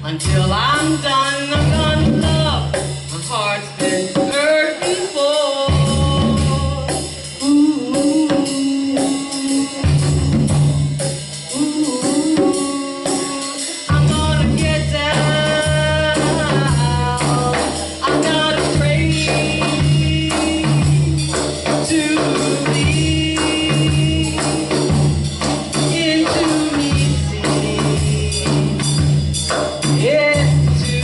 S3: Until I'm done, I'm gonna love. My heart's been hurt before. Ooh, ooh, I'm gonna get down. I'm gonna pray to thee, into me. Yeah, to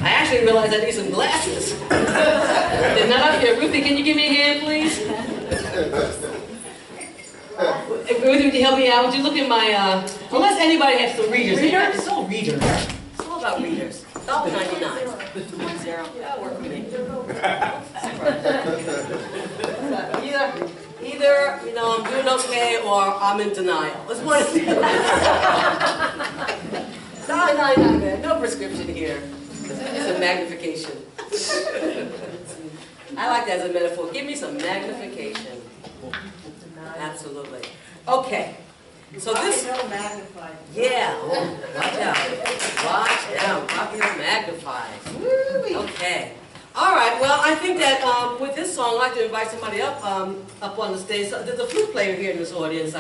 S3: I actually realized I need some glasses. They're not up here. Ruthie, can you give me a hand, please? Ruthie, would you help me out? Would you look at my, unless anybody has some readers. It's all readers. It's all about readers. $1.99. That'll work with me. Either, you know, I'm doing okay or I'm in denial. Let's one of the $1.99, man. No prescription here. It's a magnification. I like that as a metaphor. Give me some magnification. Absolutely. Okay. So this. Yeah. Watch out. Watch out. Rocky is magnified. Okay. All right. Well, I think that with this song, I'd like to invite somebody up on the stage. So there's a flute player here in this audience.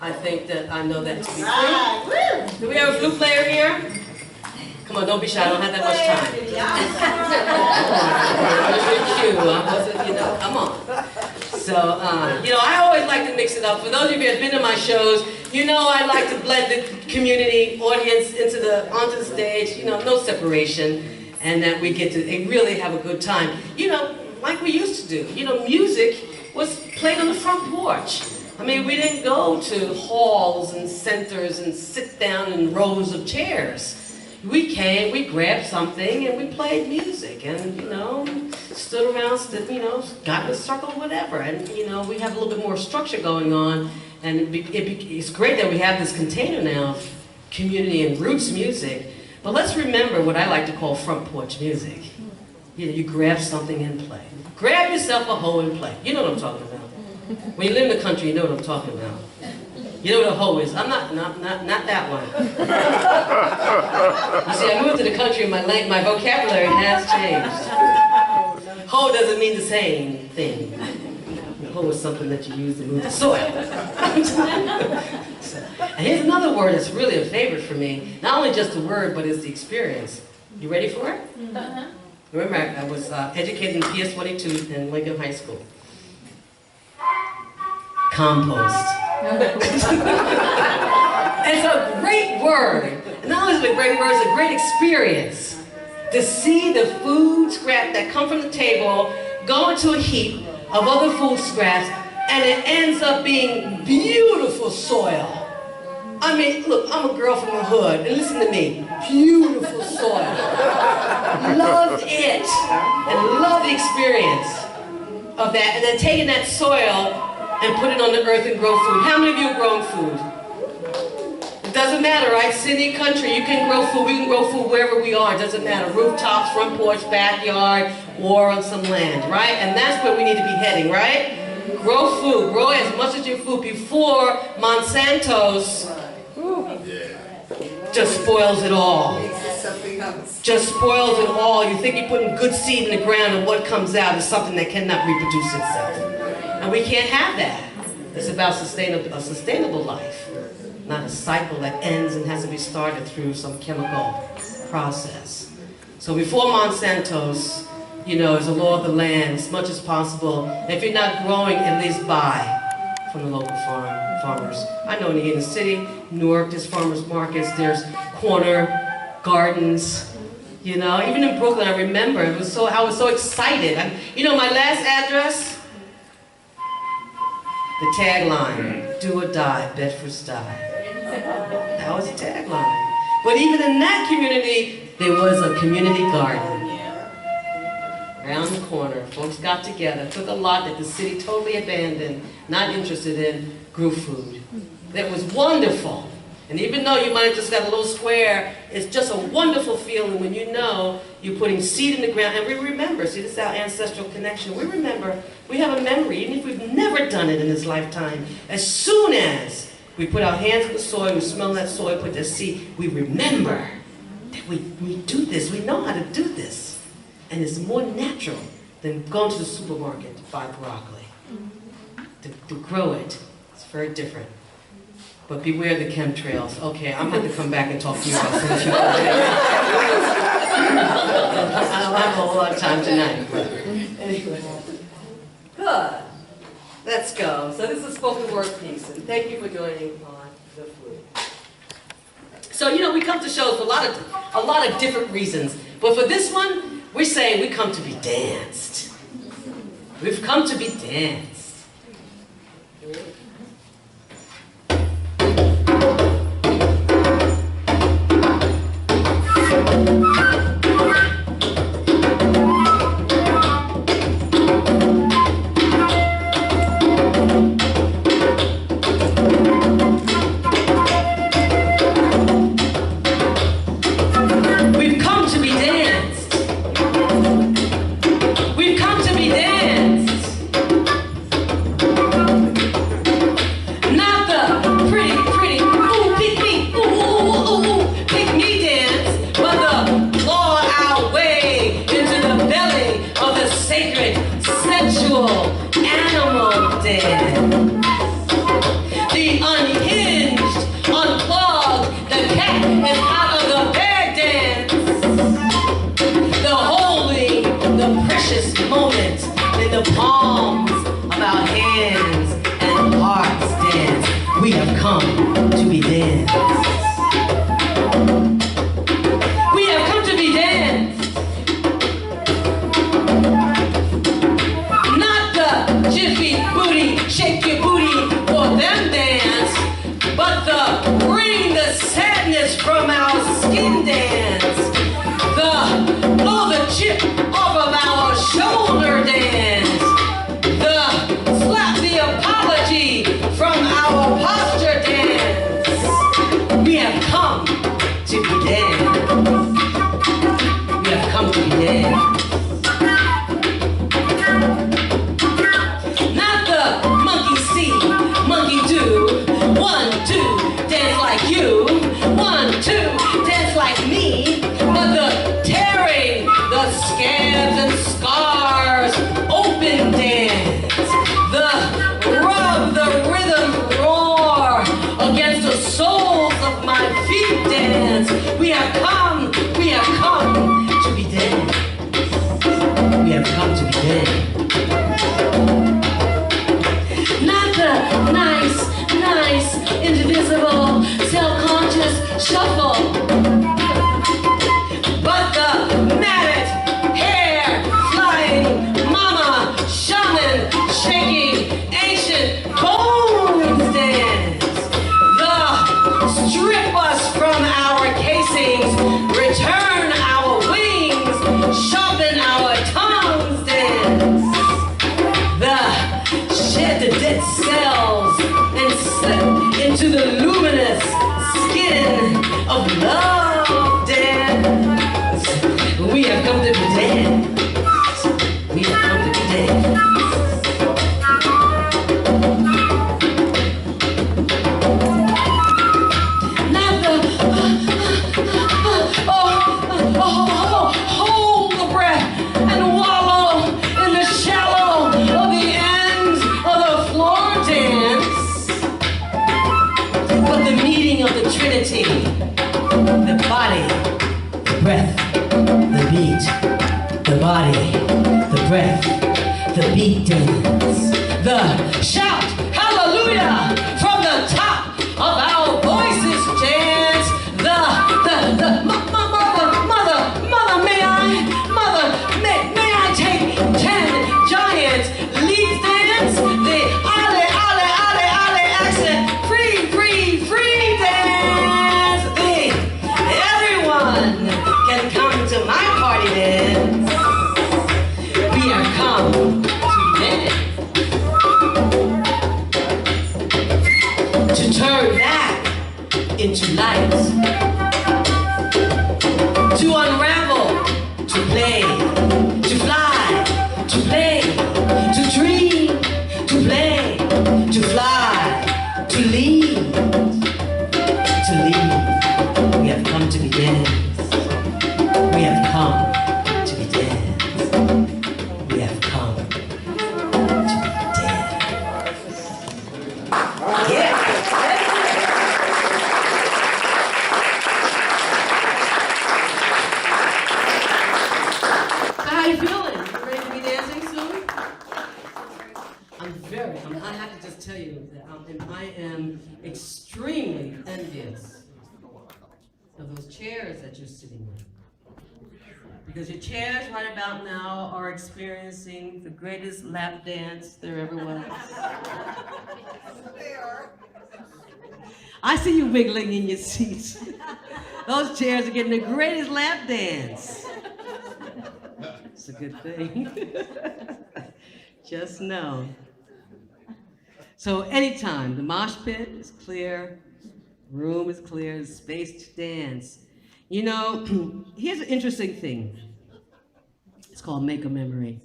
S3: I think that I know that to be true. Do we have a flute player here? Come on, don't be shy. I don't have that much time. You know, come on. So, you know, I always like to mix it up. For those of you who have been to my shows, you know I like to blend the community audience onto the stage. You know, no separation, and that we get to really have a good time. You know, like we used to do. You know, music was played on the front porch. I mean, we didn't go to halls and centers and sit down in rows of chairs. We came, we grabbed something, and we played music, and, you know, stood around, you know, got in a circle, whatever. And, you know, we have a little bit more structure going on, and it's great that we have this container now of community and roots music. But let's remember what I like to call front porch music. You know, you grab something and play. Grab yourself a hoe and play. You know what I'm talking about. When you live in the country, you know what I'm talking about. You know what a hoe is? I'm not that one. You see, I moved to the country and my vocabulary has changed. Hoe doesn't mean the same thing. Hoe is something that you use to move the soil. And here's another word that's really a favorite for me. Not only just the word, but it's the experience. You ready for it? Remember, I was educated in PS 22 in Lincoln High School. Compost. It's a great word. Not only is it a great word, it's a great experience. To see the food scrap that come from the table go into a heap of other food scraps, and it ends up being beautiful soil. I mean, look, I'm a girl from the hood, and listen to me. Beautiful soil. Loved it, and loved the experience of that, and then taking that soil and put it on the earth and grow food. How many of you have grown food? It doesn't matter, right? City, country, you can grow food. We can grow food wherever we are. It doesn't matter. Rooftops, front porch, backyard, or on some land, right? And that's where we need to be heading, right? grow food, grow as much as your food before Monsanto's just spoils it all. Just spoils it all. You think you're putting good seed in the ground and what comes out is something that cannot reproduce itself. And we can't have that. It's about a sustainable life, not a cycle that ends and has to be started through some chemical process. So before Monsanto's, you know, is a law of the land as much as possible. If you're not growing, at least buy from the local farmers. I know in the city, Newark, there's farmers markets, there's corner gardens. You know, even in Brooklyn, I remember I was so excited. You know, my last address, the tagline, "Do or die, Bedford's die." That was the tagline. But even in that community, there was a community garden. Around the corner, folks got together, took a lot that the city totally abandoned, not interested in, grew food. That was wonderful. And even though you might have just got a little square, it's just a wonderful feeling when you know you're putting seed in the ground. And we remember, see, this is our ancestral connection. We remember, we have a memory, even if we've never done it in this lifetime. As soon as we put our hands in the soil, we smell that soil, put the seed, we remember that we do this, we know how to do this. And it's more natural than going to the supermarket to buy broccoli. To grow it, it's very different. But beware the chemtrails. Okay, I'm going to come back and talk to you about some of you. I don't have a whole lot of time tonight. Anyway. Good. Let's go. So this is a spoken word piece, and thank you for joining on the flute. So, you know, we come to shows for a lot of different reasons. But for this one, we're saying we come to be danced. We've come to be danced.
S2: greeting of the Trinity, the body, the breath, the beat, the body, the breath, the beat dance, the shout, hallelujah, from the top of our voices dance, the may I take 10 giants lead dance, the ale accent, free dance, everyone can come to my party dance. We are come to turn that into light, to unravel, to play, to fly, to play, to dream, to play, to fly, to lead, to lead. We have come to be danced. We have come to be danced. We have come to be danced. Yeah. How you feeling? You ready to be dancing soon? I have to just tell you that I am extremely envious of those chairs that you're sitting in. Because your chairs right about now are experiencing the greatest lap dance there ever was. I see you wiggling in your seats. Those chairs are getting the greatest lap dance. It's a good thing. Just know. So anytime the mosh pit is clear, room is clear, there's space to dance. You know, here's an interesting thing. It's called make a memory.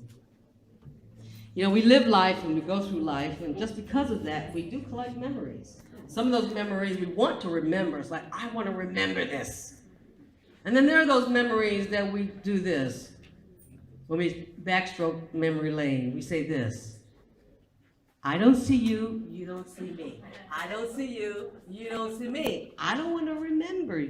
S2: You know, we live life and we go through life, and just because of that, we do collect memories. Some of those memories we want to remember. It's like, I want to remember this. And then there are those memories that we do this. When we backstroke memory lane, we say this. I don't see you, you don't see me. I don't see you, you don't see me. I don't want to remember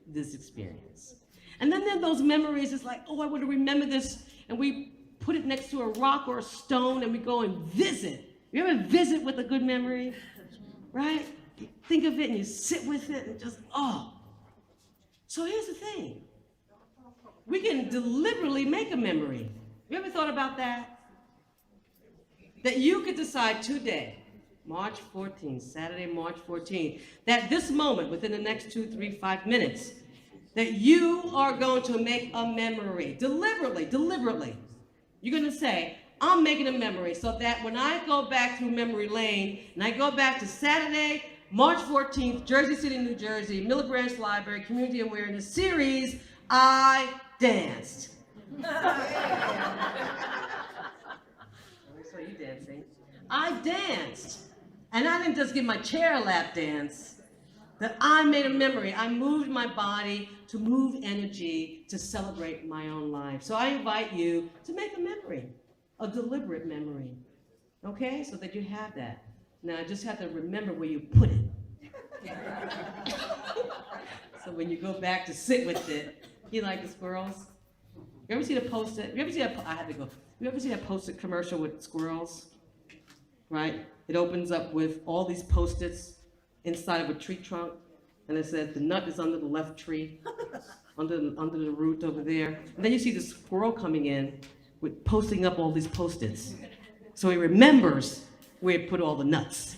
S2: this experience. And then there are those memories, it's like, oh, I want to remember this, and we put it next to a rock or a stone and we go and visit. You ever visit with a good memory? Right? You think of it and you sit with it and just, oh. So here's the thing. We can deliberately make a memory. You ever thought about that? That you could decide today, March 14th, Saturday, March 14th, that this moment, within the next 2, 3, 5 minutes, that you are going to make a memory, deliberately. You're going to say, I'm making a memory so that when I go back through memory lane, and I go back to Saturday, March 14th, Jersey City, New Jersey, Miller Branch Library, Community Awareness Series, I danced. So you dancing. I danced. And I didn't just give my chair a lap dance. That I made a memory. I moved my body to move energy to celebrate my own life. So I invite you to make a memory, a deliberate memory. Okay? So that you have that. Now I just have to remember where you put it. So when you go back to sit with it, you like the squirrels? You ever see the post-it? You ever see that? I had to go. You ever see that post-it commercial with squirrels? Right? It opens up with all these post-its inside of a tree trunk, and it says the nut is under the left tree, under the root over there. And then you see the squirrel coming in with posting up all these post-its, so he remembers where he put all the nuts.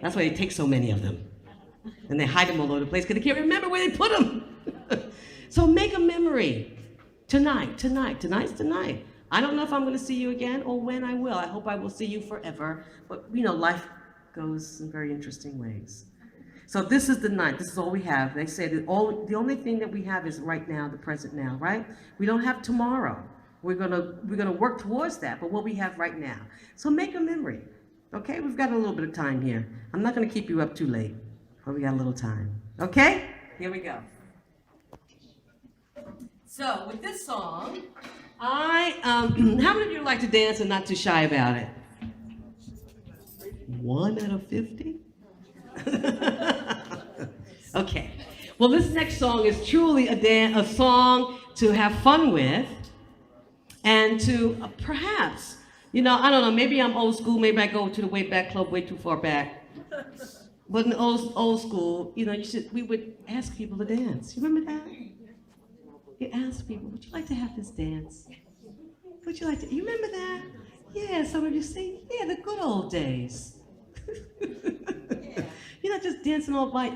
S2: That's why they take so many of them, and they hide them all over the place because they can't remember where they put them. So make a memory. Tonight's tonight. I don't know if I'm going to see you again or when I will. I hope I will see you forever. But, you know, life goes in very interesting ways. So this is the night. This is all we have. They say that the only thing that we have is right now, the present now, right? We don't have tomorrow. We're gonna work towards that, but what we have right now. So make a memory. Okay? We've got a little bit of time here. I'm not going to keep you up too late, but we got a little time. Okay? Here we go. So with this song, how many of you like to dance and not too shy about it? 1 out of 50?
S3: Okay. Well, this next song is truly a song to have fun with and to perhaps, I don't know, maybe I'm old school, maybe I go to the way back club way too far back. But in old school, we would ask people to dance. You remember that? You ask people, would you like to have this dance? Would you like to, you remember that? Yeah, some of you say, yeah, the good old days. You're not just dancing all by,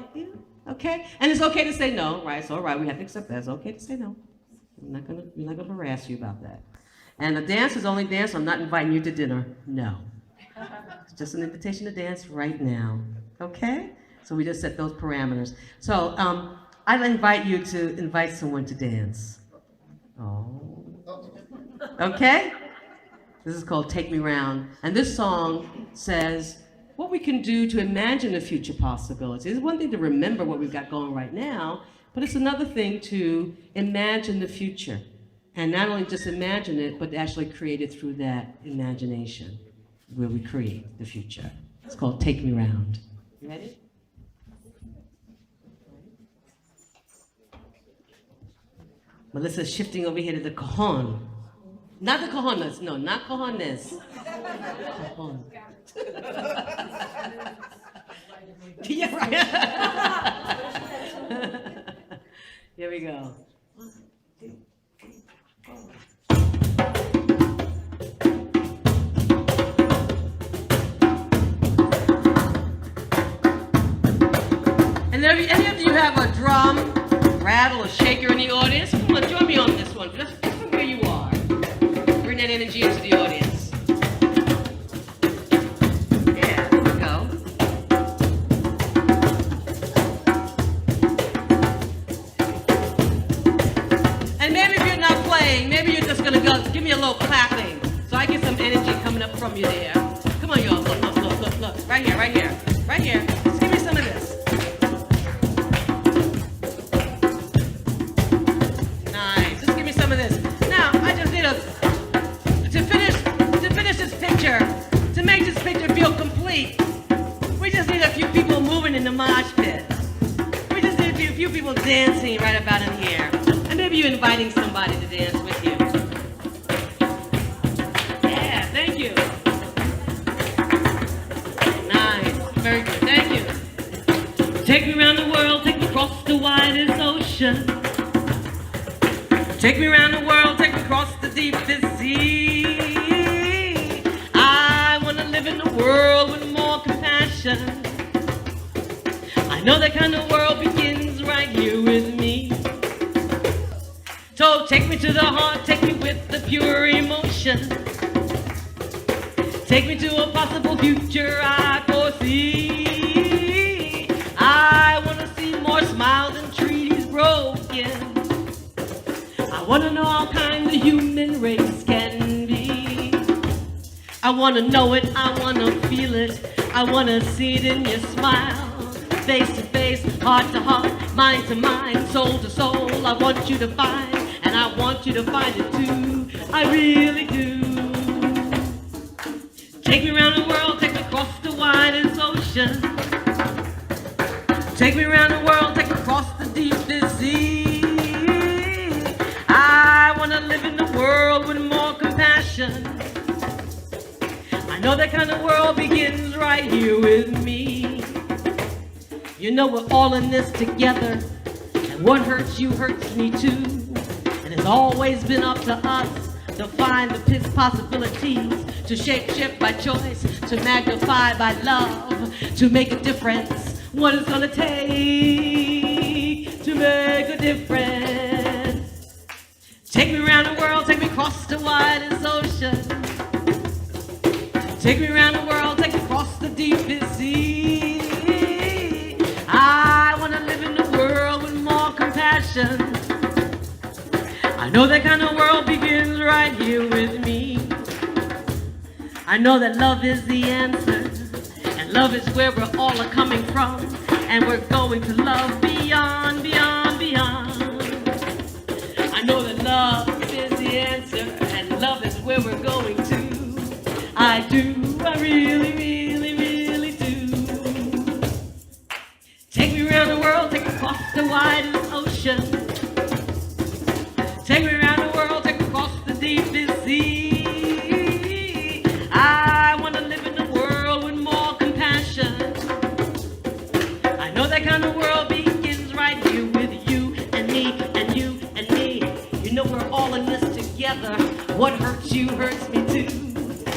S3: okay? And it's okay to say no, right? It's all right, we have to accept that. It's okay to say no. We're not gonna harass you about that. And the dance is only dance, I'm not inviting you to dinner. No. It's just an invitation to dance right now, okay? So we just set those parameters. So I'd invite you to invite someone to dance. Oh. Okay? This is called Take Me Round. And this song says what we can do to imagine a future possibility. It's one thing to remember what we've got going right now, but it's another thing to imagine the future. And not only just imagine it, but actually create it through that imagination where we create the future. It's called Take Me Round. You ready? Melissa's shifting over here to the cajon. Not the cojones, no, not cojones. Cajon. Yeah, right. Here we go. 1, 2, 3, 4. And any of you have a drum, rattle, or shaker in the audience? Come on, join me on this one. Just from where you are. Bring that energy into the audience. Yeah, there we go. And maybe if you're not playing, maybe you're just gonna go, give me a little clapping, so I get some energy coming up from you there. Come on, y'all, look. Right here. Just give me some of this. Nice, just give me some of this. Now, I just need to finish this picture, to make this picture feel complete, we just need a few people moving in the mosh pit. We just need a few people dancing right about in here. And maybe you're inviting somebody to dance with you. Yeah, thank you. Nice, very good, thank you. Take me around the world, take me across the widest ocean. Take me around the world, take me across the deepest sea. I want to live in a world with more compassion. I know that kind of world begins right here with me. So take me to the heart, take me with the pure emotion. Take me to a possible future I foresee. I want to see more smiles and treaties broken. I want to know how kind the human race can be. I want to know it, I want to feel it. I want to see it in your smile. Face to face, heart to heart, mind to mind, soul to soul. I want you to find, and I want you to find it too. I really do. Take me around the world, take me across the widest ocean. Take me around the world, take me across the deepest sea. I want to live in the world with more compassion. I know that kind of world begins right here with me. You know we're all in this together, and what hurts you hurts me too. And it's always been up to us to find the possibilities, to shape shift by choice, to magnify by love, to make a difference. What it's gonna take to make a difference. Take me around the world, take me across the widest ocean. Take me around the world, take me across the deepest sea. I want to live in a world with more compassion. I know that kind of world begins right here with me. I know that love is the answer, and love is where we're all are coming from, and we're going to love beyond, beyond, beyond. I know that love is the answer, and love is where we're going to. I do, I really, really, really do. Take me around the world, take me the widest ocean. Take me around the world, take me across the deepest sea. I want to live in a world with more compassion. I know that kind of world begins right here with you and me and you and me. You know we're all in this together. What hurts you hurts me too.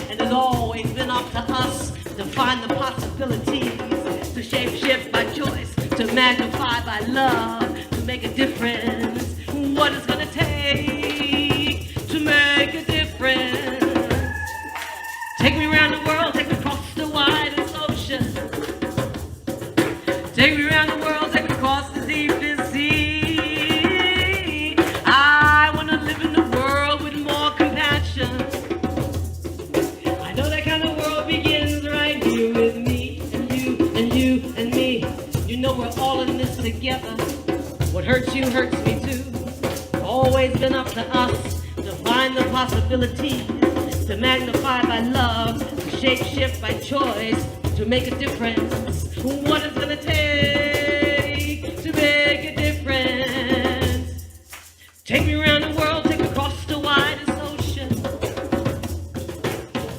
S3: And it's always been up to us to find the possibilities, to shape shift by choice, to magnify by love, to make a difference. What it's gonna take to make a difference. Take me around the world, take me across the widest ocean. Take me around the world, take me across the deepest sea. I wanna live in a world with more compassion. I know that kind of world begins right here with me and you and you and me. You know we're all in this together. What hurts you hurts me too. Always been up to us to find the possibilities, to magnify by love, to shape shift by choice, to make a difference. What it's gonna take to make a difference. Take me around the world, take me across the widest ocean.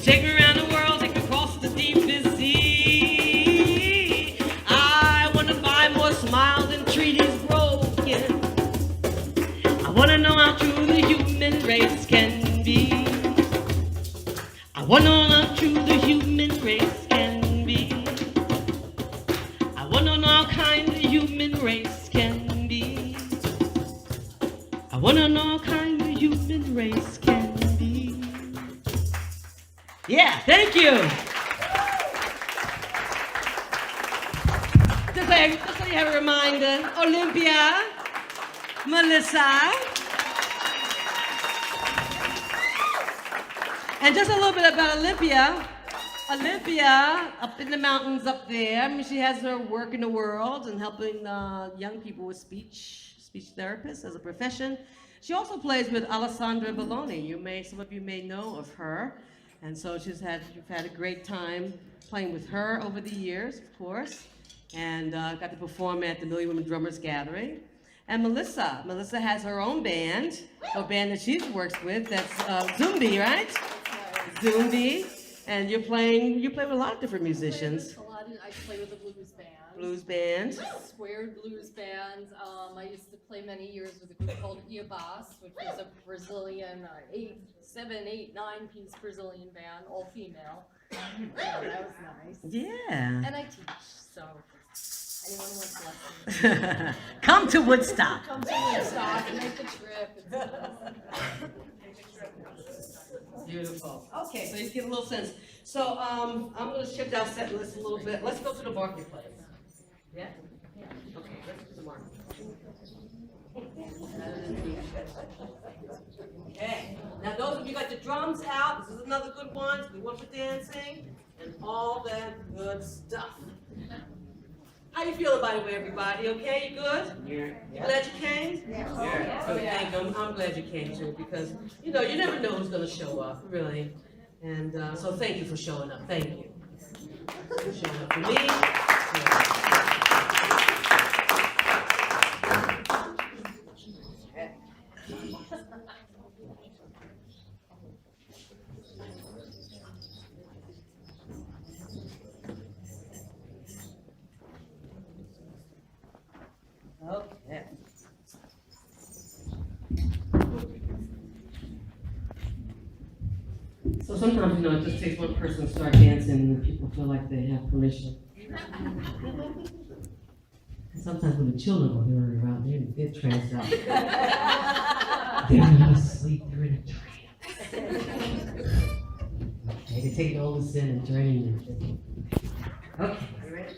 S3: Take me around the world, take me across the deepest sea. I wanna find more smiles and treaties broken. I wanna know how true the human race can be. I wanna know how true the human race can be. I wanna know how kind the human race can be. I wanna know how kind the human race can be. Yeah, thank you. Just so you have a reminder, Olympia, Melissa. And just a little bit about Olympia. Olympia, up in the mountains up there, I mean, she has her work in the world and helping young people with speech therapists as a profession. She also plays with Alessandra Belloni. Some of you may know of her. And so you've had a great time playing with her over the years, of course. And got to perform at the Million Women Drummers Gathering. And Melissa has her own band, a band that she works with, that's Zumbi, right? Zumbi. And you play with a lot of different musicians.
S5: I play with a blues band.
S3: Blues band.
S5: Squared blues band. I used to play many years with a group called Ubaka, which was a Brazilian 7, 8, 9-piece Brazilian band, all female. So that was nice.
S3: Yeah.
S5: And I teach, so anyone wants lessons.
S3: Come to Woodstock.
S5: Come to Woodstock and make the trip.
S3: Beautiful. Okay, so you get a little sense. So I'm going to shift our set list a little bit. Let's go to the marketplace. Yeah? Okay, let's do the marketplace. Okay. Now those of you got the drums out, this is another good one. Good one for dancing and all that good stuff. How you feel about it, everybody? Okay, you good? Yeah. You glad you came? Yeah. Good, thank you. I'm glad you came too, because you never know who's gonna show up, really. And so thank you for showing up. Thank you. For showing up for me. Okay. So sometimes, it just takes one person to start dancing and people feel like they have permission. And sometimes when the children are hearing around, they're tranced out. They're not asleep, they're in a trance. Okay, they take the oldest in and drain them. Okay, you ready?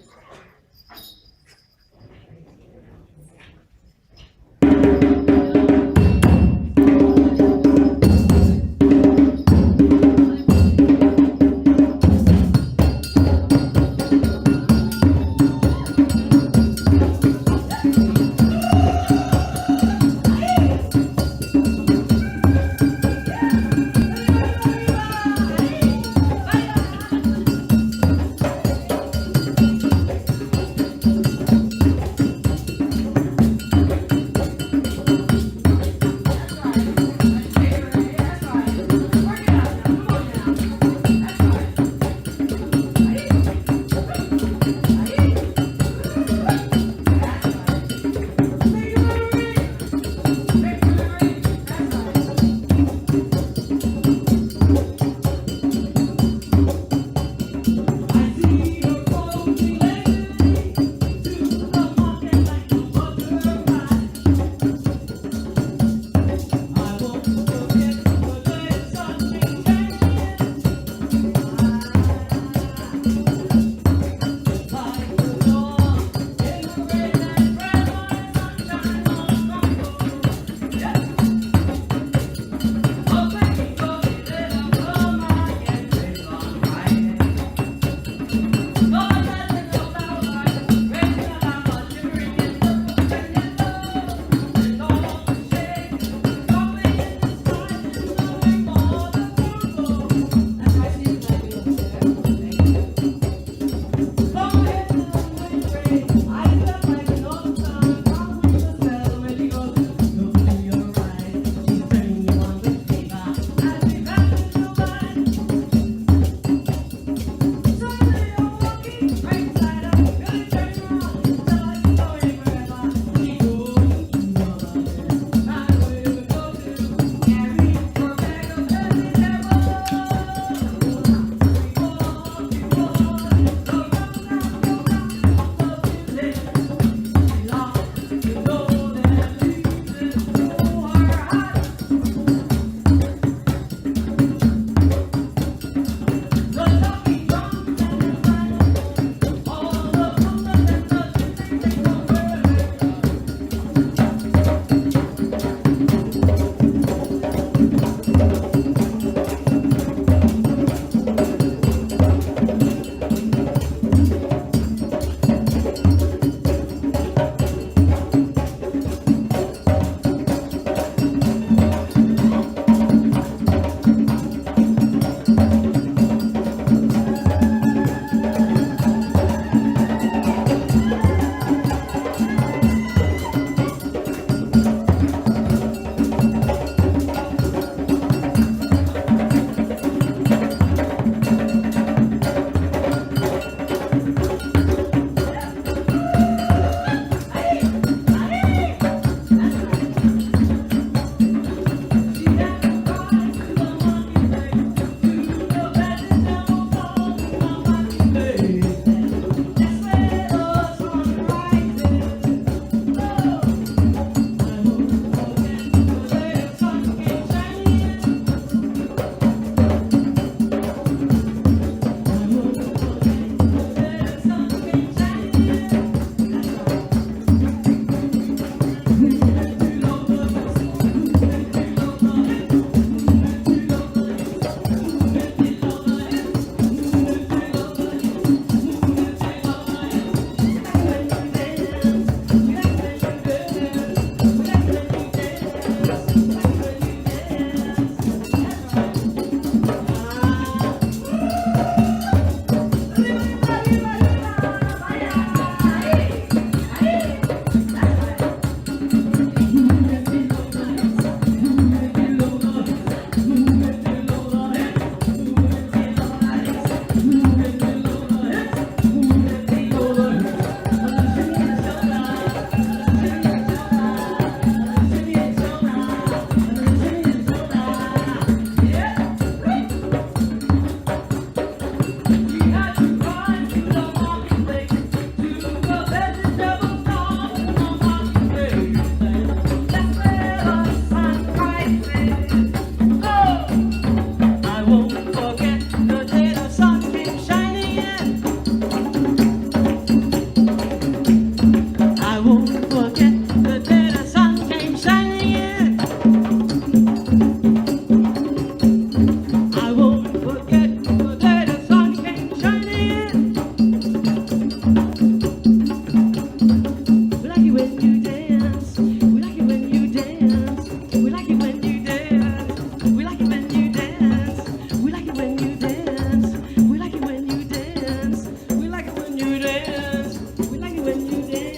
S2: when you dance. We like it when you dance. We like it when you dance. We like it when you dance. We like it when you dance. We like it when you dance. We like it when you dance. We like it when you dance.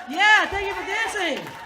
S2: Yeah, thank you for dancing.